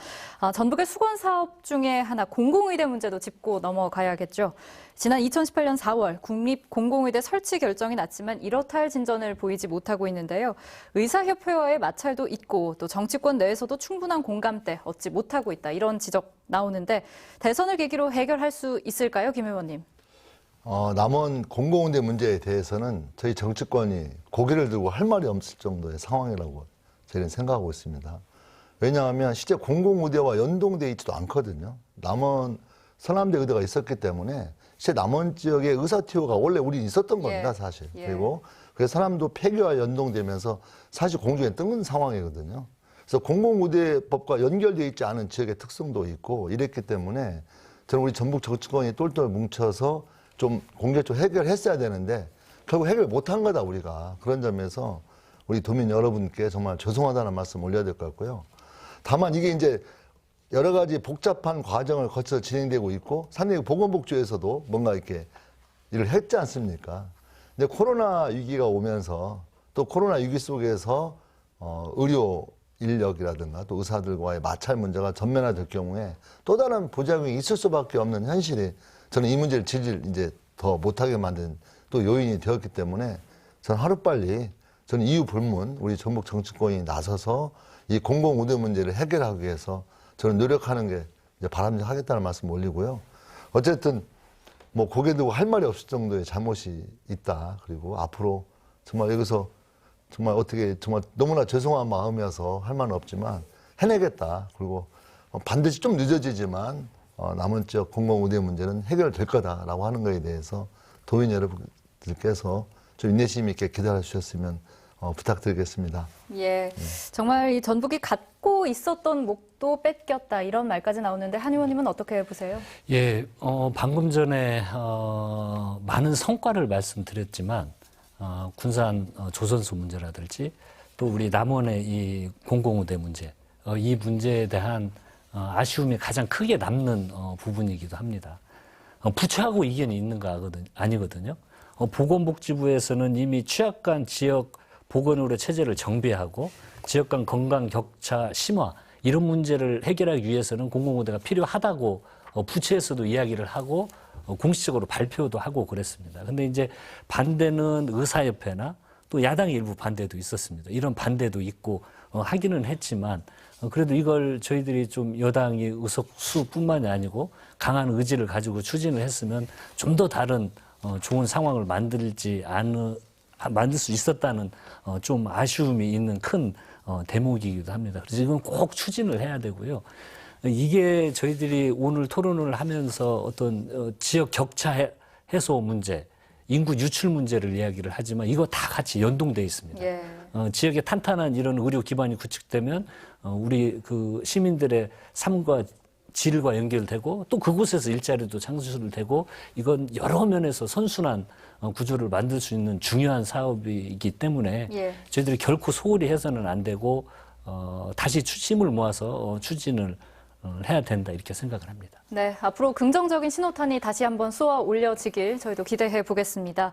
전북의 수건 사업 중에 하나 공공의대 문제도 짚고 넘어가야겠죠. 지난 2018년 4월 국립공공의대 설치 결정이 났지만 이렇다 할 진전을 보이지 못하고 있는데요. 의사협회와의 마찰도 있고 또 정치권 내에서도 충분한 공감대 얻지 못하고 있다. 이런 지적 나오는데 대선을 계기로 해결할 수 있을까요, 김 의원님? 남원 공공의대 문제에 대해서는 저희 정치권이 고개를 들고 할 말이 없을 정도의 상황이라고 저희는 생각하고 있습니다. 왜냐하면 실제 공공의대와 연동되어 있지도 않거든요. 남원 서남대 의대가 있었기 때문에 실제 남원 지역의 의사티오가 원래 우리 있었던 겁니다, 사실. 그리고 그래서 사람도 폐교와 연동되면서 사실 공중에 뜬 상황이거든요. 그래서 공공의대법과 연결되어 있지 않은 지역의 특성도 있고 이랬기 때문에 저는 우리 전북 정치권이 똘똘 뭉쳐서 좀 공개적으로 해결했어야 되는데 결국 해결 못한 거다 우리가. 그런 점에서 우리 도민 여러분께 정말 죄송하다는 말씀 올려야 될 것 같고요. 다만 이게 이제 여러 가지 복잡한 과정을 거쳐서 진행되고 있고 상당히 보건복지부에서도 뭔가 이렇게 일을 했지 않습니까? 근데 코로나 위기가 오면서 또 코로나 위기 속에서 의료 인력이라든가 또 의사들과의 마찰 문제가 전면화될 경우에 또 다른 부작용이 있을 수밖에 없는 현실이 저는 이 문제를 질질 이제 더 못하게 만든 또 요인이 되었기 때문에 저는 하루빨리 저는 이유 불문 우리 전북 정치권이 나서서 이 공공의료 문제를 해결하기 위해서 저는 노력하는 게 이제 바람직하겠다는 말씀 올리고요. 어쨌든 뭐 고개 들고 할 말이 없을 정도의 잘못이 있다. 그리고 앞으로 정말 여기서 정말 어떻게 정말 너무나 죄송한 마음이어서 할 말은 없지만 해내겠다. 그리고 반드시 좀 늦어지지만 남은 지역 공공의료 문제는 해결될 거다라고 하는 거에 대해서 도민 여러분들께서 좀 인내심 있게 기다려 주셨으면 부탁드리겠습니다. 예, 정말 이 전북이 갖고 있었던 목도 뺏겼다 이런 말까지 나오는데 한 의원님은 어떻게 보세요? 예, 방금 전에 많은 성과를 말씀드렸지만 군산 조선소 문제라든지 또 우리 남원의 이 공공의대 문제, 이 문제에 대한 아쉬움이 가장 크게 남는 부분이기도 합니다. 부처하고 이견이 있는가 아니거든요. 보건복지부에서는 이미 취약간 지역 보건의료 체제를 정비하고 지역 간 건강 격차 심화 이런 문제를 해결하기 위해서는 공공의대가 필요하다고 부처에서도 이야기를 하고 공식적으로 발표도 하고 그랬습니다. 근데 이제 반대는 의사협회나 또 야당의 일부 반대도 있었습니다. 이런 반대도 있고 하기는 했지만 그래도 이걸 저희들이 좀 여당이 의석수뿐만이 아니고 강한 의지를 가지고 추진을 했으면 좀 더 다른 좋은 상황을 만들 수 있었다는 좀 아쉬움이 있는 큰 대목이기도 합니다. 그래서 이건 꼭 추진을 해야 되고요. 이게 저희들이 오늘 토론을 하면서 어떤 지역 격차 해소 문제, 인구 유출 문제를 이야기를 하지만 이거 다 같이 연동돼 있습니다. 예. 지역에 탄탄한 이런 의료 기반이 구축되면 우리 그 시민들의 삶과 질과 연결되고 또 그곳에서 일자리도 창출되고 이건 여러 면에서 선순환 구조를 만들 수 있는 중요한 사업이기 때문에 예. 저희들이 결코 소홀히 해서는 안 되고 다시 힘을 모아서 추진을 해야 된다 이렇게 생각을 합니다. 네, 앞으로 긍정적인 신호탄이 다시 한번 쏘아 올려지길 저희도 기대해 보겠습니다.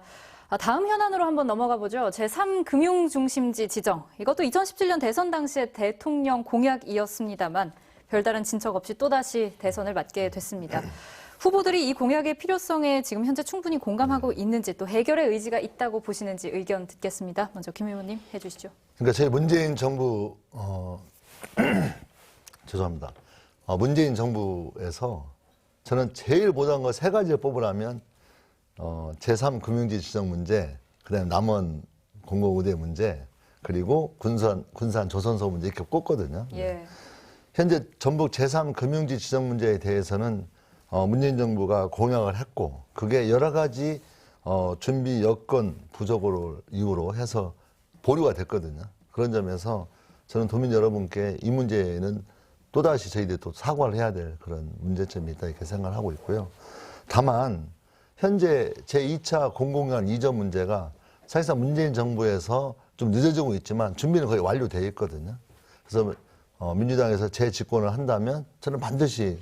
다음 현안으로 한번 넘어가 보죠. 제3금융중심지 지정. 이것도 2017년 대선 당시의 대통령 공약이었습니다만 별다른 진척 없이 또다시 대선을 맞게 됐습니다. 후보들이 이 공약의 필요성에 지금 현재 충분히 공감하고 있는지 또 해결의 의지가 있다고 보시는지 의견 듣겠습니다. 먼저 김 의원님 해주시죠. 그러니까 저희 문재인 정부 죄송합니다. 문재인 정부에서 저는 제일 못한 거 세 가지를 뽑으라면 제3금융지 지정 문제, 그다음에 남원 공공의대 문제, 그리고 군산 조선소 문제 이렇게 꼽거든요. 예. 현재 전북 제3금융지 지정 문제에 대해서는 문재인 정부가 공약을 했고 그게 여러 가지 준비 여건 부족으로 이유로 해서 보류가 됐거든요. 그런 점에서 저는 도민 여러분께 이 문제는 또다시 저희들이 또 사과를 해야 될 그런 문제점이 있다 이렇게 생각을 하고 있고요. 다만 현재 제2차 공공기관 이전 문제가 사실상 문재인 정부에서 좀 늦어지고 있지만 준비는 거의 완료되어 있거든요. 그래서 민주당에서 재집권을 한다면 저는 반드시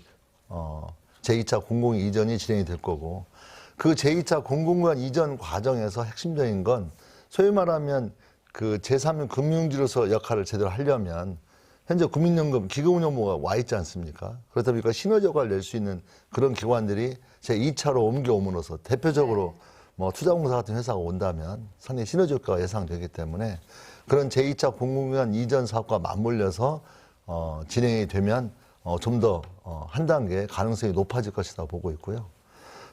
제2차 공공기관 이전이 진행이 될 거고 그 제2차 공공기관 이전 과정에서 핵심적인 건 소위 말하면 그 제3의 금융지로서 역할을 제대로 하려면 현재 국민연금 기금운용부가 와 있지 않습니까? 그렇다 보니까 시너지 효과를 낼 수 있는 그런 기관들이 제2차로 옮겨옴으로써 대표적으로 뭐 투자공사 같은 회사가 온다면 상당히 시너지 효과가 예상되기 때문에 그런 제2차 공공기관 이전 사업과 맞물려서 진행이 되면 좀 더 한 단계 가능성이 높아질 것이다 보고 있고요.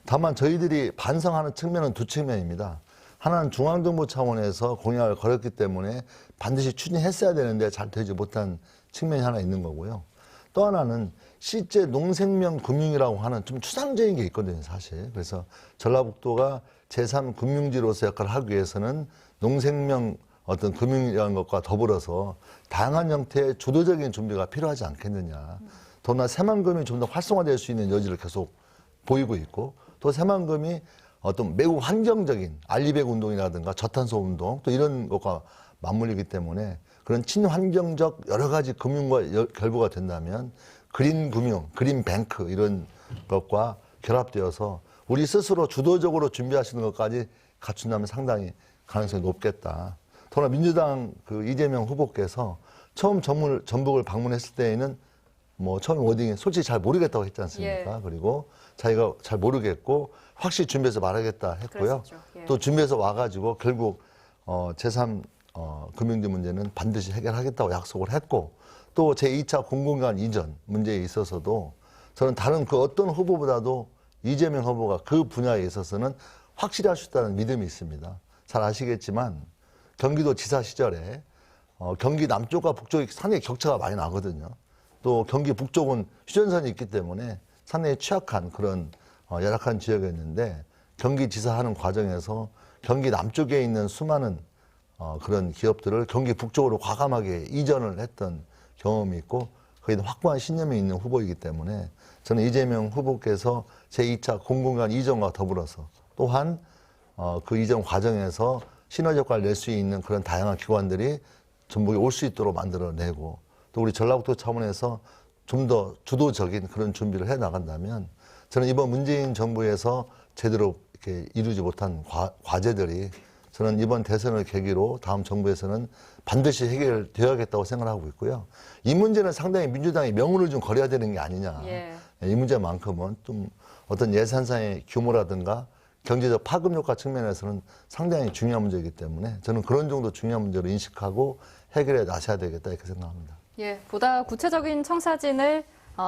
다만 저희들이 반성하는 측면은 두 측면입니다. 하나는 중앙정부 차원에서 공약을 걸었기 때문에 반드시 추진했어야 되는데 잘 되지 못한 측면이 하나 있는 거고요. 또 하나는 실제 농생명 금융이라고 하는 좀 추상적인 게 있거든요, 사실. 그래서 전라북도가 제3금융지로서 역할을 하기 위해서는 농생명 어떤 금융이라는 것과 더불어서 다양한 형태의 주도적인 준비가 필요하지 않겠느냐. 더구나 새만금이 좀 더 활성화될 수 있는 여지를 계속 보이고 있고 또 새만금이 어떤 매우 환경적인 알리백 운동이라든가 저탄소 운동 또 이런 것과 맞물리기 때문에 그런 친환경적 여러 가지 금융과 결부가 된다면 그린 금융, 그린 뱅크 이런 것과 결합되어서 우리 스스로 주도적으로 준비하시는 것까지 갖춘다면 상당히 가능성이 높겠다. 더나 민주당 그 이재명 후보께서 처음 전북을 방문했을 때에는 뭐 처음 워딩에 솔직히 잘 모르겠다고 했지 않습니까? 그리고 자기가 잘 모르겠고 확실히 준비해서 말하겠다 했고요. 또 준비해서 와가지고 결국 제3 금융지 문제는 반드시 해결하겠다고 약속을 했고 또 제2차 공공기관 이전 문제에 있어서도 저는 다른 그 어떤 후보보다도 이재명 후보가 그 분야에 있어서는 확실히 할 수 있다는 믿음이 있습니다. 잘 아시겠지만 경기도 지사 시절에 경기 남쪽과 북쪽이 상당히 격차가 많이 나거든요. 또 경기 북쪽은 휴전선이 있기 때문에 상당히 취약한 그런 열악한 지역이었는데 경기지사 하는 과정에서 경기 남쪽에 있는 수많은 그런 기업들을 경기 북쪽으로 과감하게 이전을 했던 경험이 있고 거기에 확고한 신념이 있는 후보이기 때문에 저는 이재명 후보께서 제2차 공공기관 이전과 더불어서 또한 그 이전 과정에서 시너지 효과를 낼 수 있는 그런 다양한 기관들이 전북에 올 수 있도록 만들어내고 또 우리 전라북도 차원에서 좀 더 주도적인 그런 준비를 해 나간다면 저는 이번 문재인 정부에서 제대로 이렇게 이루지 못한 과제들이 저는 이번 대선을 계기로 다음 정부에서는 반드시 해결되어야겠다고 생각하고 있고요. 이 문제는 상당히 민주당이 명운을 좀 거려야 되는 게 아니냐. 이 문제만큼은 좀 어떤 예산상의 규모라든가 경제적 파급 효과 측면에서는 상당히 중요한 문제이기 때문에 저는 그런 정도 중요한 문제로 인식하고 해결해 나서야 되겠다 이렇게 생각합니다. 보다 구체적인 청사진을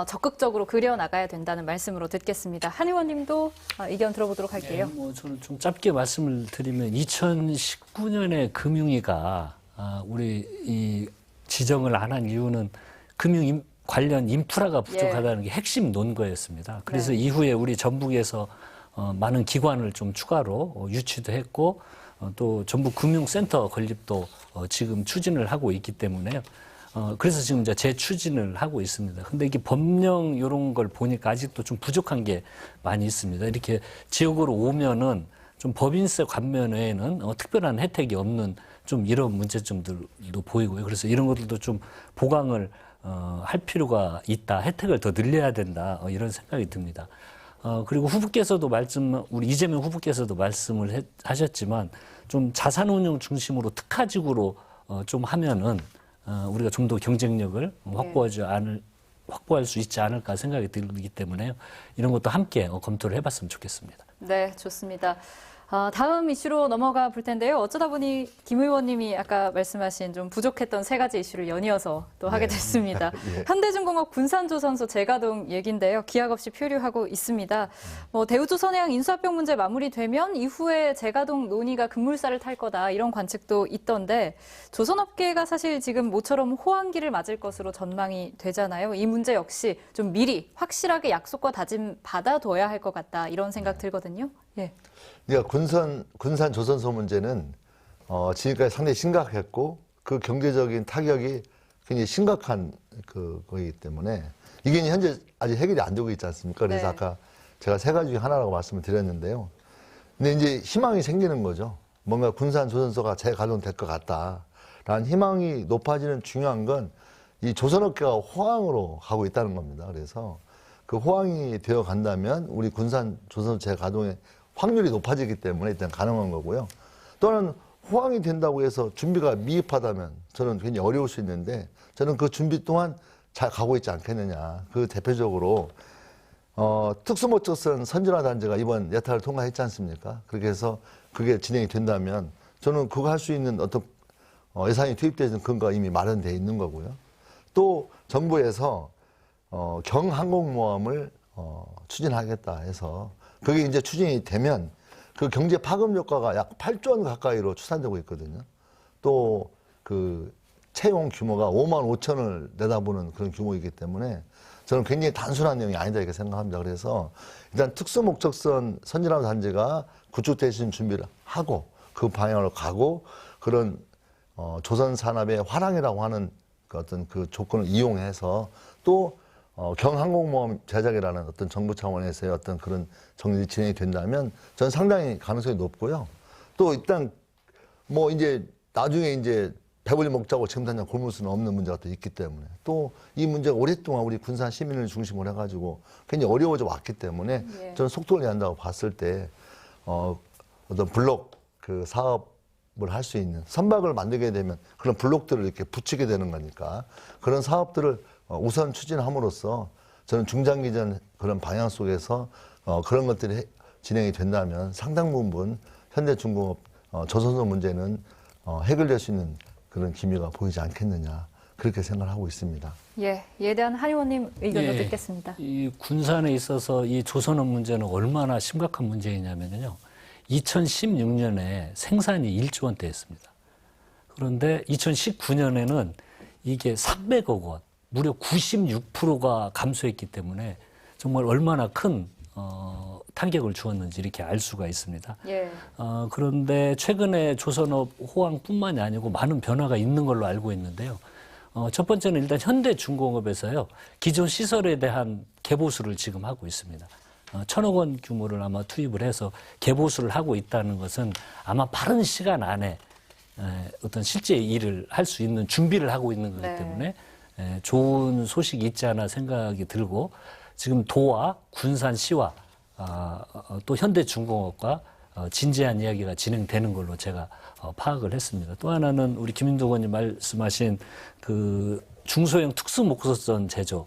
적극적으로 그려나가야 된다는 말씀으로 듣겠습니다. 한 의원님도 의견 들어보도록 할게요. 저는 좀 짧게 말씀을 드리면 2019년에 금융위가 우리 이 지정을 안 한 이유는 금융 관련 인프라가 부족하다는 게 핵심 논거였습니다. 그래서 이후에 우리 전북에서 많은 기관을 좀 추가로 유치도 했고 또 전북 금융센터 건립도 지금 추진을 하고 있기 때문에요. 그래서 지금 이제 재추진을 하고 있습니다. 근데 이게 법령 이런 걸 보니까 아직도 좀 부족한 게 많이 있습니다. 이렇게 지역으로 오면은 좀 법인세 감면 외에는 특별한 혜택이 없는 좀 이런 문제점들도 보이고요. 그래서 이런 것들도 좀 보강을 할 필요가 있다. 혜택을 더 늘려야 된다. 이런 생각이 듭니다. 그리고 후보께서도 우리 이재명 후보께서도 말씀을 하셨지만 좀 자산운용 중심으로 특화지구로 좀 하면은 우리가 좀 더 경쟁력을 확보할 수 있지 않을까 생각이 들기 때문에요. 이런 것도 함께 검토를 해봤으면 좋겠습니다. 네, 좋습니다. 다음 이슈로 넘어가 볼 텐데요. 어쩌다 보니 김 의원님이 아까 말씀하신 좀 부족했던 세 가지 이슈를 연이어서 또 하게 됐습니다. 현대중공업 군산조선소 재가동 얘기인데요. 기약 없이 표류하고 있습니다. 대우조선해양 인수합병 문제 마무리되면 이후에 재가동 논의가 급물살을 탈 거다 이런 관측도 있던데 조선업계가 사실 지금 모처럼 호황기를 맞을 것으로 전망이 되잖아요. 이 문제 역시 좀 미리 확실하게 약속과 다짐 받아둬야 할 것 같다 이런 생각 들거든요. 그러니까 군산 조선소 문제는 지금까지 상당히 심각했고 그 경제적인 타격이 굉장히 심각한 거이기 때문에 이게 현재 아직 해결이 안 되고 있지 않습니까? 그래서 아까 제가 세 가지 중에 하나라고 말씀을 드렸는데요. 근데 이제 희망이 생기는 거죠. 뭔가 군산 조선소가 재가동될 것 같다라는 희망이 높아지는 중요한 건 이 조선업계가 호황으로 가고 있다는 겁니다. 그래서 그 호황이 되어 간다면 우리 군산 조선소 재가동의 확률이 높아지기 때문에 일단 가능한 거고요. 또는 호황이 된다고 해서 준비가 미흡하다면 저는 굉장히 어려울 수 있는데 저는 그 준비 또한 잘 가고 있지 않겠느냐. 그 대표적으로 특수목적선 선진화 단지가 이번 예타를 통과했지 않습니까? 그렇게 해서 그게 진행이 된다면 저는 그거 할 수 있는 어떤 예산이 투입되는 근거가 이미 마련되어 있는 거고요. 또 정부에서 경항공모함을 추진하겠다 해서 그게 이제 추진이 되면 그 경제 파급 효과가 약 8조 원 가까이로 추산되고 있거든요. 또 그 채용 규모가 5만 5천을 내다보는 그런 규모이기 때문에 저는 굉장히 단순한 내용이 아니다 이렇게 생각합니다. 그래서 일단 특수목적선 선진화 단지가 구축되신 준비를 하고 그 방향으로 가고 그런 조선 산업의 화랑이라고 하는 그 어떤 그 조건을 이용해서 또 경항공모함 제작이라는 어떤 정부 차원에서의 어떤 그런 정리 진행이 된다면 저는 상당히 가능성이 높고요. 또 일단 이제 나중에 이제 배불리 먹자고 지금 당장 굶을 수는 없는 문제가 또 있기 때문에 또 이 문제가 오랫동안 우리 군산 시민을 중심으로 해가지고 굉장히 어려워져 왔기 때문에 예. 저는 속도를 내야 한다고 봤을 때 어떤 블록 그 사업을 할 수 있는 선박을 만들게 되면 그런 블록들을 이렇게 붙이게 되는 거니까 그런 사업들을 우선 추진함으로써 저는 중장기전 그런 방향 속에서 그런 것들이 진행이 된다면 상당 부분 현대중공업 조선소 문제는 해결될 수 있는 그런 기미가 보이지 않겠느냐 그렇게 생각을 하고 있습니다. 예, 이에 대한 한 의원님 의견을 예, 듣겠습니다. 이 군산에 있어서 이 조선업 문제는 얼마나 심각한 문제이냐면요. 2016년에 생산이 1조 원대였습니다. 그런데 2019년에는 이게 300억 원, 무려 96%가 감소했기 때문에 정말 얼마나 큰 탄격을 주었는지 이렇게 알 수가 있습니다. 예. 그런데 최근에 조선업 호황뿐만이 아니고 많은 변화가 있는 걸로 알고 있는데요. 첫 번째는 일단 현대중공업에서요. 기존 시설에 대한 개보수를 지금 하고 있습니다. 1,000억 원 규모를 아마 투입을 해서 개보수를 하고 있다는 것은 아마 빠른 시간 안에 어떤 실제 일을 할 수 있는 준비를 하고 있는 거기 네. 때문에 좋은 소식이 있지 않아 생각이 들고 지금 도와 군산시와 또 현대중공업과 진지한 이야기가 진행되는 걸로 제가 파악을 했습니다. 또 하나는 우리 김인도 의원님 말씀하신 그 중소형 특수목소선 제조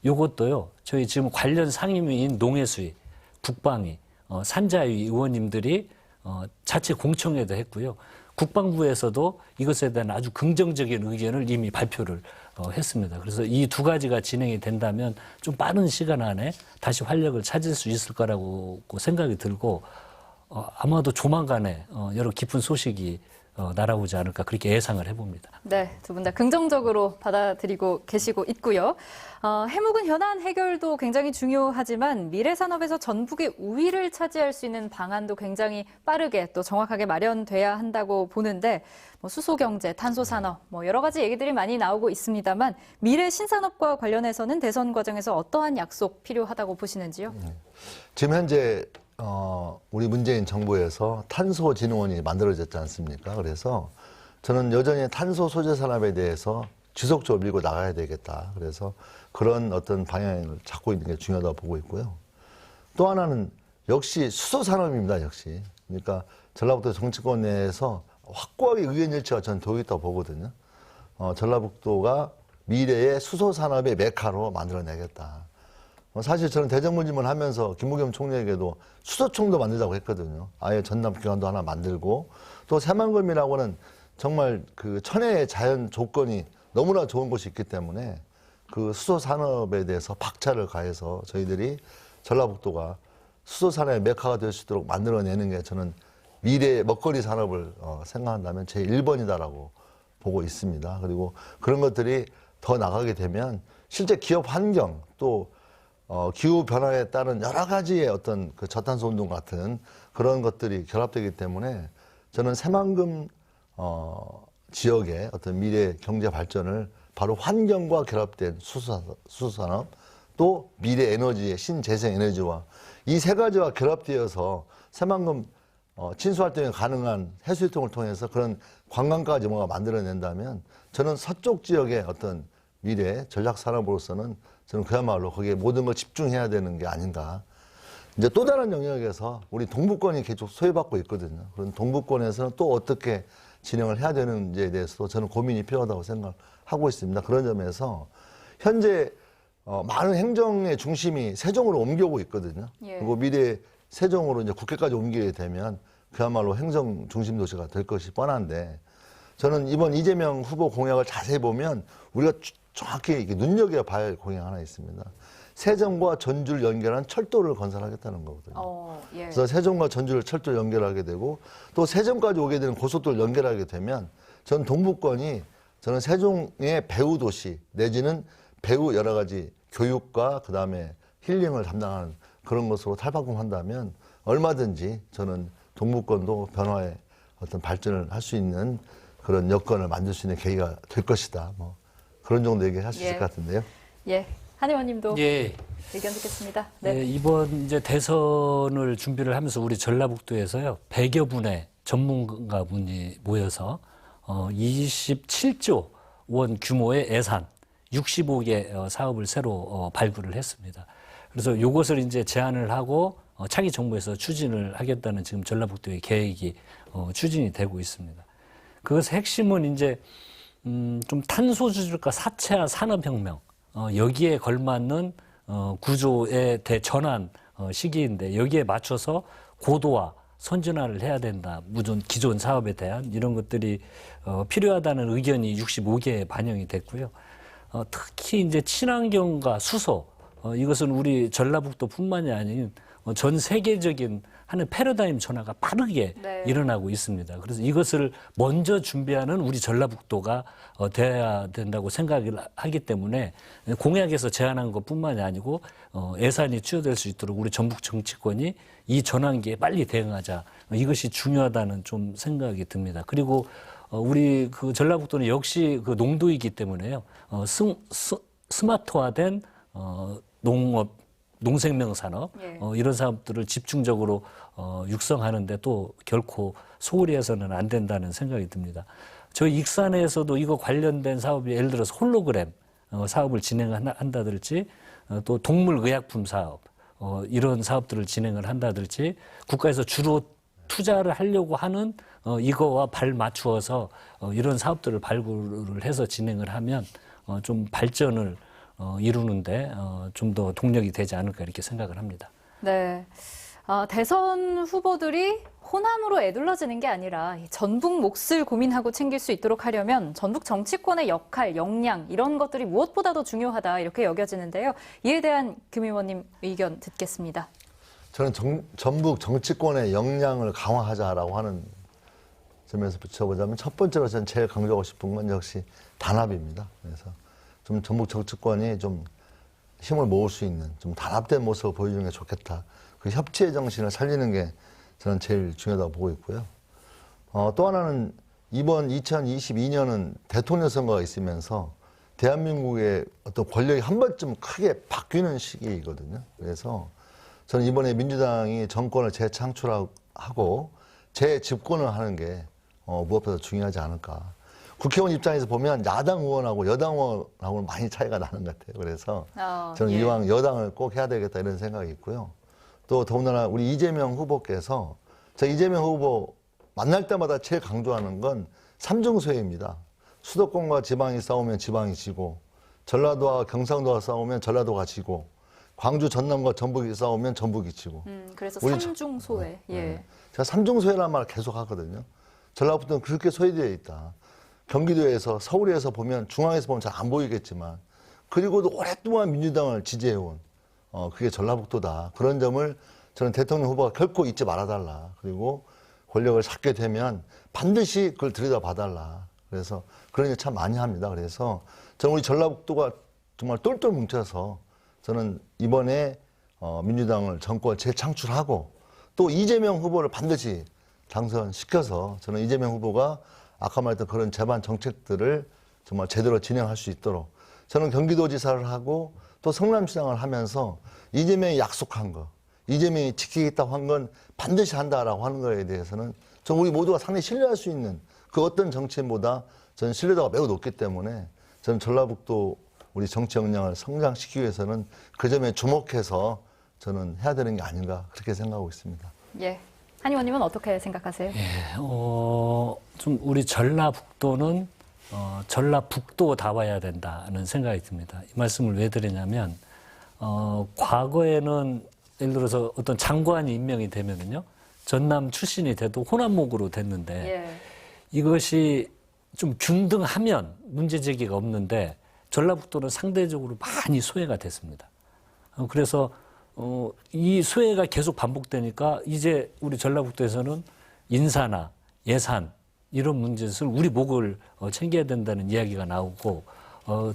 요것도요. 저희 지금 관련 상임위인 농해수위, 국방위, 산자위 의원님들이 자체 공청회도 했고요. 국방부에서도 이것에 대한 아주 긍정적인 의견을 이미 발표를 했습니다. 그래서 이 두 가지가 진행이 된다면 좀 빠른 시간 안에 다시 활력을 찾을 수 있을 거라고 생각이 들고 아마도 조만간에 여러 깊은 소식이 날아오지 않을까 그렇게 예상을 해봅니다. 네, 두 분 다 긍정적으로 받아들이고 계시고 있고요. 해묵은 현안 해결도 굉장히 중요하지만 미래 산업에서 전북의 우위를 차지할 수 있는 방안도 굉장히 빠르게 또 정확하게 마련돼야 한다고 보는데 수소 경제, 탄소 산업 여러 가지 얘기들이 많이 나오고 있습니다만 미래 신산업과 관련해서는 대선 과정에서 어떠한 약속 필요하다고 보시는지요? 지금 현재 우리 문재인 정부에서 탄소진흥원이 만들어졌지 않습니까? 그래서 저는 여전히 탄소 소재 산업에 대해서 지속적으로 밀고 나가야 되겠다. 그래서 그런 어떤 방향을 잡고 있는 게 중요하다고 보고 있고요. 또 하나는 역시 수소 산업입니다. 역시. 그러니까 전라북도 정치권 내에서 확고하게 의견 일치가 저는 되어 있다고 보거든요. 전라북도가 미래의 수소 산업의 메카로 만들어내겠다. 사실 저는 대정부질문 하면서 김부겸 총리에게도 수소총도 만들자고 했거든요. 아예 전남기관도 하나 만들고 또 새만금이라고는 정말 그 천혜의 자연 조건이 너무나 좋은 곳이 있기 때문에 그 수소 산업에 대해서 박차를 가해서 저희들이 전라북도가 수소 산업의 메카가 될 수 있도록 만들어내는 게 저는 미래의 먹거리 산업을 생각한다면 제 1번이다라고 보고 있습니다. 그리고 그런 것들이 더 나가게 되면 실제 기업 환경 또 기후 변화에 따른 여러 가지의 어떤 그 저탄소 운동 같은 그런 것들이 결합되기 때문에 저는 새만금 지역의 어떤 미래 경제 발전을 바로 환경과 결합된 수소산업 또 미래 에너지의 신재생 에너지와 이 세 가지와 결합되어서 새만금 친수활동이 가능한 해수유통을 통해서 그런 관광까지 뭔가 만들어낸다면 저는 서쪽 지역의 어떤 미래 전략 산업으로서는 저는 그야말로 거기에 모든 걸 집중해야 되는 게 아닌가. 이제 또 다른 영역에서 우리 동부권이 계속 소외받고 있거든요. 그런 동부권에서는 또 어떻게 진행을 해야 되는지에 대해서도 저는 고민이 필요하다고 생각하고 있습니다. 그런 점에서 현재 많은 행정의 중심이 세종으로 옮겨오고 있거든요. 예. 그리고 미래 세종으로 이제 국회까지 옮기게 되면 그야말로 행정 중심 도시가 될 것이 뻔한데 저는 이번 이재명 후보 공약을 자세히 보면 우리가 정확히 이렇게 눈여겨봐야 할 공약 하나 있습니다. 세종과 전주를 연결한 철도를 건설하겠다는 거거든요. 예. 그래서 세종과 전주를 철도를 연결하게 되고 또 세종까지 오게 되는 고속도로를 연결하게 되면 전 동부권이 저는 세종의 배후 도시 내지는 배후 여러 가지 교육과 그다음에 힐링을 담당하는 그런 것으로 탈바꿈한다면 얼마든지 저는 동부권도 변화의 어떤 발전을 할 수 있는 그런 여건을 만들 수 있는 계기가 될 것이다. 뭐 그런 정도 얘기를 할 수 있을 것 같은데요. 예. 한 의원님도 예. 의견 듣겠습니다. 네. 네. 이번 이제 대선을 준비를 하면서 우리 전라북도에서요 100여 분의 전문가분이 모여서 27조 원 규모의 예산 65개 사업을 새로 발굴을 했습니다. 그래서 이것을 이제 제안을 하고 차기 정부에서 추진을 하겠다는 지금 전라북도의 계획이 추진이 되고 있습니다. 그것의 핵심은 이제 좀 탄소주질과 사체화 산업혁명 여기에 걸맞는 구조의 대전환 시기인데 여기에 맞춰서 고도화 선진화를 해야 된다. 무슨 기존 사업에 대한 이런 것들이 필요하다는 의견이 65개에 반영이 됐고요. 특히 이제 친환경과 수소 이것은 우리 전라북도뿐만이 아닌 전 세계적인 하는 패러다임 전환가 빠르게 네. 일어나고 있습니다. 그래서 이것을 먼저 준비하는 우리 전라북도가 돼야 된다고 생각을 하기 때문에 공약에서 제안한 것뿐만이 아니고 예산이 투여될 수 있도록 우리 전북 정치권이 이 전환기에 빨리 대응하자. 이것이 중요하다는 좀 생각이 듭니다. 그리고 우리 그 전라북도는 역시 그 농도이기 때문에요. 스마트화된 농업, 농생명 산업 예. 이런 사업들을 집중적으로 육성하는데 또 결코 소홀히 해서는 안 된다는 생각이 듭니다. 저희 익산에서도 이거 관련된 사업이 예를 들어서 홀로그램 사업을 진행한다든지 또 동물의약품 사업 이런 사업들을 진행을 한다든지 국가에서 주로 투자를 하려고 하는 이거와 발 맞추어서 이런 사업들을 발굴을 해서 진행을 하면 좀 발전을 이루는데 좀 더 동력이 되지 않을까 이렇게 생각을 합니다. 네. 대선 후보들이 호남으로 애둘러지는 게 아니라 전북 몫을 고민하고 챙길 수 있도록 하려면 전북 정치권의 역할, 역량 이런 것들이 무엇보다도 중요하다 이렇게 여겨지는데요. 이에 대한 김 의원님 의견 듣겠습니다. 저는 전북 정치권의 역량을 강화하자라고 하는 점에서 붙여보자면 첫 번째로 저는 제일 강조하고 싶은 건 역시 단합입니다. 그래서 좀 전북 정치권이 좀 힘을 모을 수 있는 좀 단합된 모습을 보여주는 게 좋겠다. 그 협치의 정신을 살리는 게 저는 제일 중요하다고 보고 있고요. 또 하나는 이번 2022년은 대통령 선거가 있으면서 대한민국의 어떤 권력이 한 번쯤 크게 바뀌는 시기이거든요. 그래서 저는 이번에 민주당이 정권을 재창출하고 재집권을 하는 게 무엇보다 중요하지 않을까. 국회의원 입장에서 보면 야당 의원하고 여당 의원하고는 많이 차이가 나는 것 같아요. 그래서 저는 예. 이왕 여당을 꼭 해야 되겠다 이런 생각이 있고요. 또 더군다나 우리 이재명 후보께서 저 이재명 후보 만날 때마다 제일 강조하는 건 삼중소외입니다. 수도권과 지방이 싸우면 지방이 지고 전라도와 경상도가 싸우면 전라도가 지고 광주 전남과 전북이 싸우면 전북이 지고 그래서 우리 삼중소외. 예. 제가 삼중소외라는 말을 계속 하거든요. 전라북도는 그렇게 소외되어 있다. 경기도에서 서울에서 보면 중앙에서 보면 잘 안 보이겠지만 그리고도 오랫동안 민주당을 지지해온 그게 전라북도다. 그런 점을 저는 대통령 후보가 결코 잊지 말아달라. 그리고 권력을 잡게 되면 반드시 그걸 들여다봐달라. 그래서 그런 일 참 많이 합니다. 그래서 저는 우리 전라북도가 정말 똘똘 뭉쳐서 저는 이번에 민주당을 정권 재창출하고 또 이재명 후보를 반드시 당선시켜서 저는 이재명 후보가 아까 말했던 그런 제반 정책들을 정말 제대로 진행할 수 있도록 저는 경기도지사를 하고 또 성남시장을 하면서 이재명이 약속한 거, 이재명이 지키겠다고 한 건 반드시 한다라고 하는 거에 대해서는 전 우리 모두가 상당히 신뢰할 수 있는 그 어떤 정치인보다 저는 신뢰도가 매우 높기 때문에 저는 전라북도 우리 정치 역량을 성장시키기 위해서는 그 점에 주목해서 저는 해야 되는 게 아닌가 그렇게 생각하고 있습니다. 예. 한 의원님은 어떻게 생각하세요? 좀 우리 전라북도는 전라북도다워야 된다는 생각이 듭니다. 이 말씀을 왜 드리냐면 과거에는 예를 들어서 어떤 장관이 임명이 되면은요 전남 출신이 돼도 호남목으로 됐는데 예. 이것이 좀 균등하면 문제 제기가 없는데 전라북도는 상대적으로 많이 소외가 됐습니다. 그래서 이 소외가 계속 반복되니까 이제 우리 전라북도에서는 인사나 예산 이런 문제를 우리 목을 챙겨야 된다는 이야기가 나오고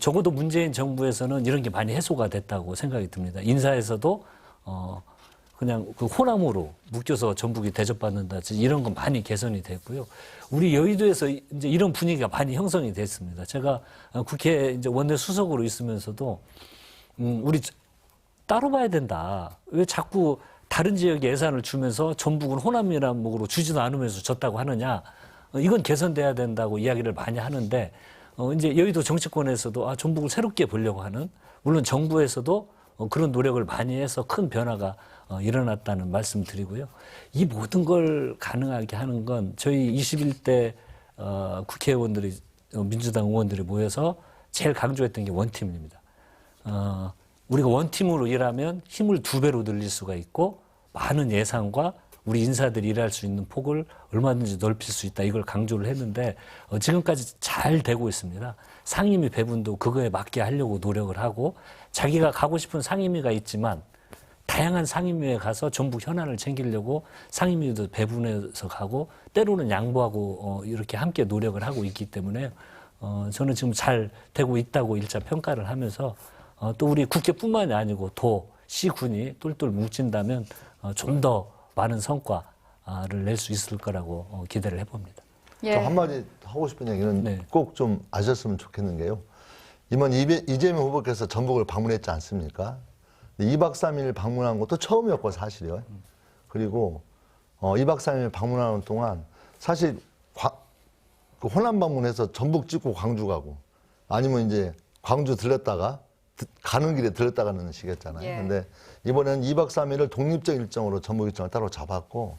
적어도 문재인 정부에서는 이런 게 많이 해소가 됐다고 생각이 듭니다. 인사에서도 그냥 그 호남으로 묶여서 전북이 대접받는다든지 이런 건 많이 개선이 됐고요. 우리 여의도에서 이제 이런 분위기가 많이 형성이 됐습니다. 제가 국회 이제 원내 수석으로 있으면서도 우리 따로 봐야 된다. 왜 자꾸 다른 지역에 예산을 주면서 전북은 호남이라는 목으로 주지도 않으면서 졌다고 하느냐. 이건 개선돼야 된다고 이야기를 많이 하는데 이제 여의도 정치권에서도 전북을 새롭게 보려고 하는, 물론 정부에서도 그런 노력을 많이 해서 큰 변화가 일어났다는 말씀 드리고요. 이 모든 걸 가능하게 하는 건 저희 21대 국회의원들이, 민주당 의원들이 모여서 제일 강조했던 게 원팀입니다. 우리가 원팀으로 일하면 힘을 2배로 늘릴 수가 있고 많은 예산과 우리 인사들이 일할 수 있는 폭을 얼마든지 넓힐 수 있다. 이걸 강조를 했는데 지금까지 잘 되고 있습니다. 상임위 배분도 그거에 맞게 하려고 노력을 하고, 자기가 가고 싶은 상임위가 있지만 다양한 상임위에 가서 전북 현안을 챙기려고 상임위도 배분해서 가고, 때로는 양보하고 이렇게 함께 노력을 하고 있기 때문에 저는 지금 잘 되고 있다고 일차 평가를 하면서 또 우리 국회뿐만이 아니고 도, 시, 군이 똘똘 뭉친다면 좀 더 많은 성과를 낼 수 있을 거라고 기대를 해봅니다. 예. 저 한마디 하고 싶은 얘기는 네. 꼭 좀 아셨으면 좋겠는 게요. 이번 이재명 후보께서 전북을 방문했지 않습니까? 2박 3일 방문한 것도 처음이었고 사실이요. 그리고 2박 3일 방문하는 동안 사실 그 호남 방문해서 전북 찍고 광주 가고, 아니면 이제 광주 들렸다가 가는 길에 들렸다가는 시겠잖아요. 예. 근데 이번에는 2박 3일을 독립적 일정으로 전북 일정을 따로 잡았고,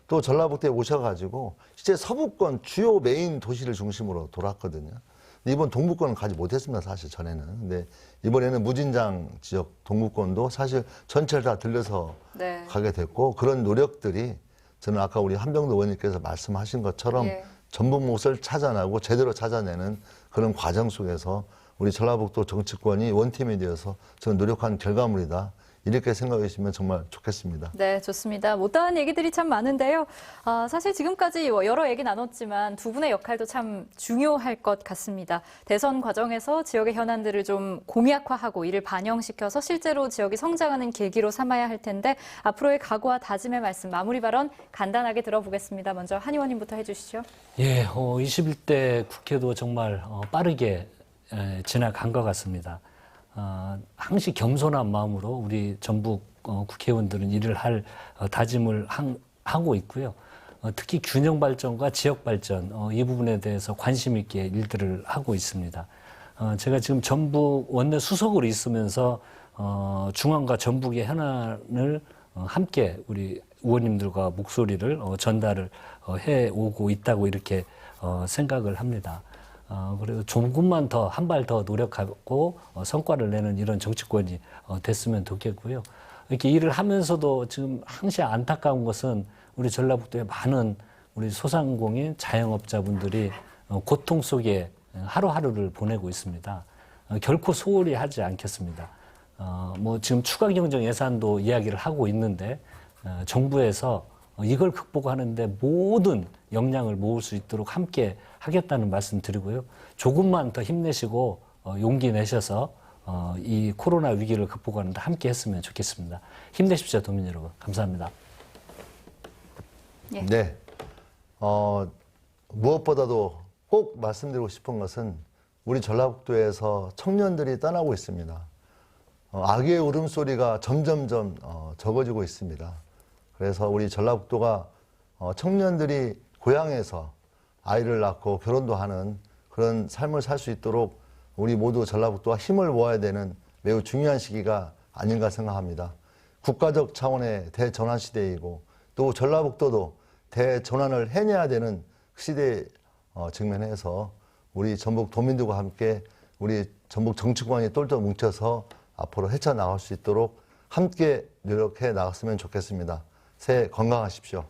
또 전라북도에 오셔가지고 실제 서부권 주요 메인 도시를 중심으로 돌았거든요. 근데 이번 동부권은 가지 못했습니다, 사실 전에는. 근데 이번에는 무진장 지역 동부권도 사실 전체를 다 들려서 네. 가게 됐고, 그런 노력들이 저는 아까 우리 한병도 의원님께서 말씀하신 것처럼 예. 전북 몫을 찾아내고 제대로 찾아내는 그런 과정 속에서 우리 전라북도 정치권이 원팀이 되어서 저는 노력한 결과물이다. 이렇게 생각해 주시면 정말 좋겠습니다. 네, 좋습니다. 못다한 얘기들이 참 많은데요. 사실 지금까지 여러 얘기 나눴지만 두 분의 역할도 참 중요할 것 같습니다. 대선 과정에서 지역의 현안들을 좀 공약화하고 이를 반영시켜서 실제로 지역이 성장하는 계기로 삼아야 할 텐데, 앞으로의 각오와 다짐의 말씀, 마무리 발언 간단하게 들어보겠습니다. 먼저 한 의원님부터 해주시죠. 예, 21대 국회도 정말 빠르게 지나간 것 같습니다. 항시 겸손한 마음으로 우리 전북 국회의원들은 일을 할 다짐을 하고 있고요. 특히 균형 발전과 지역 발전, 이 부분에 대해서 관심 있게 일들을 하고 있습니다. 제가 지금 전북 원내 수석으로 있으면서 중앙과 전북의 현안을 함께 우리 의원님들과 목소리를 전달을 해오고 있다고 이렇게 생각을 합니다. 그래서 조금만 더, 한 발 더 노력하고 성과를 내는 이런 정치권이 됐으면 좋겠고요. 이렇게 일을 하면서도 지금 항상 안타까운 것은 우리 전라북도에 많은 우리 소상공인 자영업자분들이 고통 속에 하루하루를 보내고 있습니다. 결코 소홀히 하지 않겠습니다. 뭐 지금 추가 경정 예산도 이야기를 하고 있는데 정부에서 이걸 극복하는데 모든 역량을 모을 수 있도록 함께 하겠다는 말씀 드리고요. 조금만 더 힘내시고 용기 내셔서 이 코로나 위기를 극복하는데 함께 했으면 좋겠습니다. 힘내십시오, 도민 여러분. 감사합니다. 예. 네. 무엇보다도 꼭 말씀드리고 싶은 것은 우리 전라북도에서 청년들이 떠나고 있습니다. 아기의 울음소리가 점점점 적어지고 있습니다. 그래서 우리 전라북도가 청년들이 고향에서 아이를 낳고 결혼도 하는 그런 삶을 살 수 있도록 우리 모두 전라북도가 힘을 모아야 되는 매우 중요한 시기가 아닌가 생각합니다. 국가적 차원의 대전환 시대이고, 또 전라북도도 대전환을 해내야 되는 시대에 직면해서 우리 전북 도민들과 함께 우리 전북 정치권이 똘똘 뭉쳐서 앞으로 헤쳐나갈 수 있도록 함께 노력해 나갔으면 좋겠습니다. 새해 건강하십시오.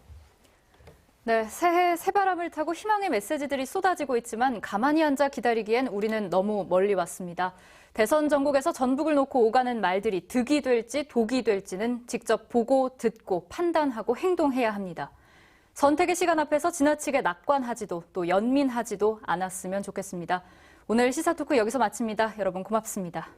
네, 새해 새바람을 타고 희망의 메시지들이 쏟아지고 있지만 가만히 앉아 기다리기엔 우리는 너무 멀리 왔습니다. 대선 전국에서 전북을 놓고 오가는 말들이 득이 될지 독이 될지는 직접 보고 듣고 판단하고 행동해야 합니다. 선택의 시간 앞에서 지나치게 낙관하지도 또 연민하지도 않았으면 좋겠습니다. 오늘 시사토크 여기서 마칩니다. 여러분 고맙습니다.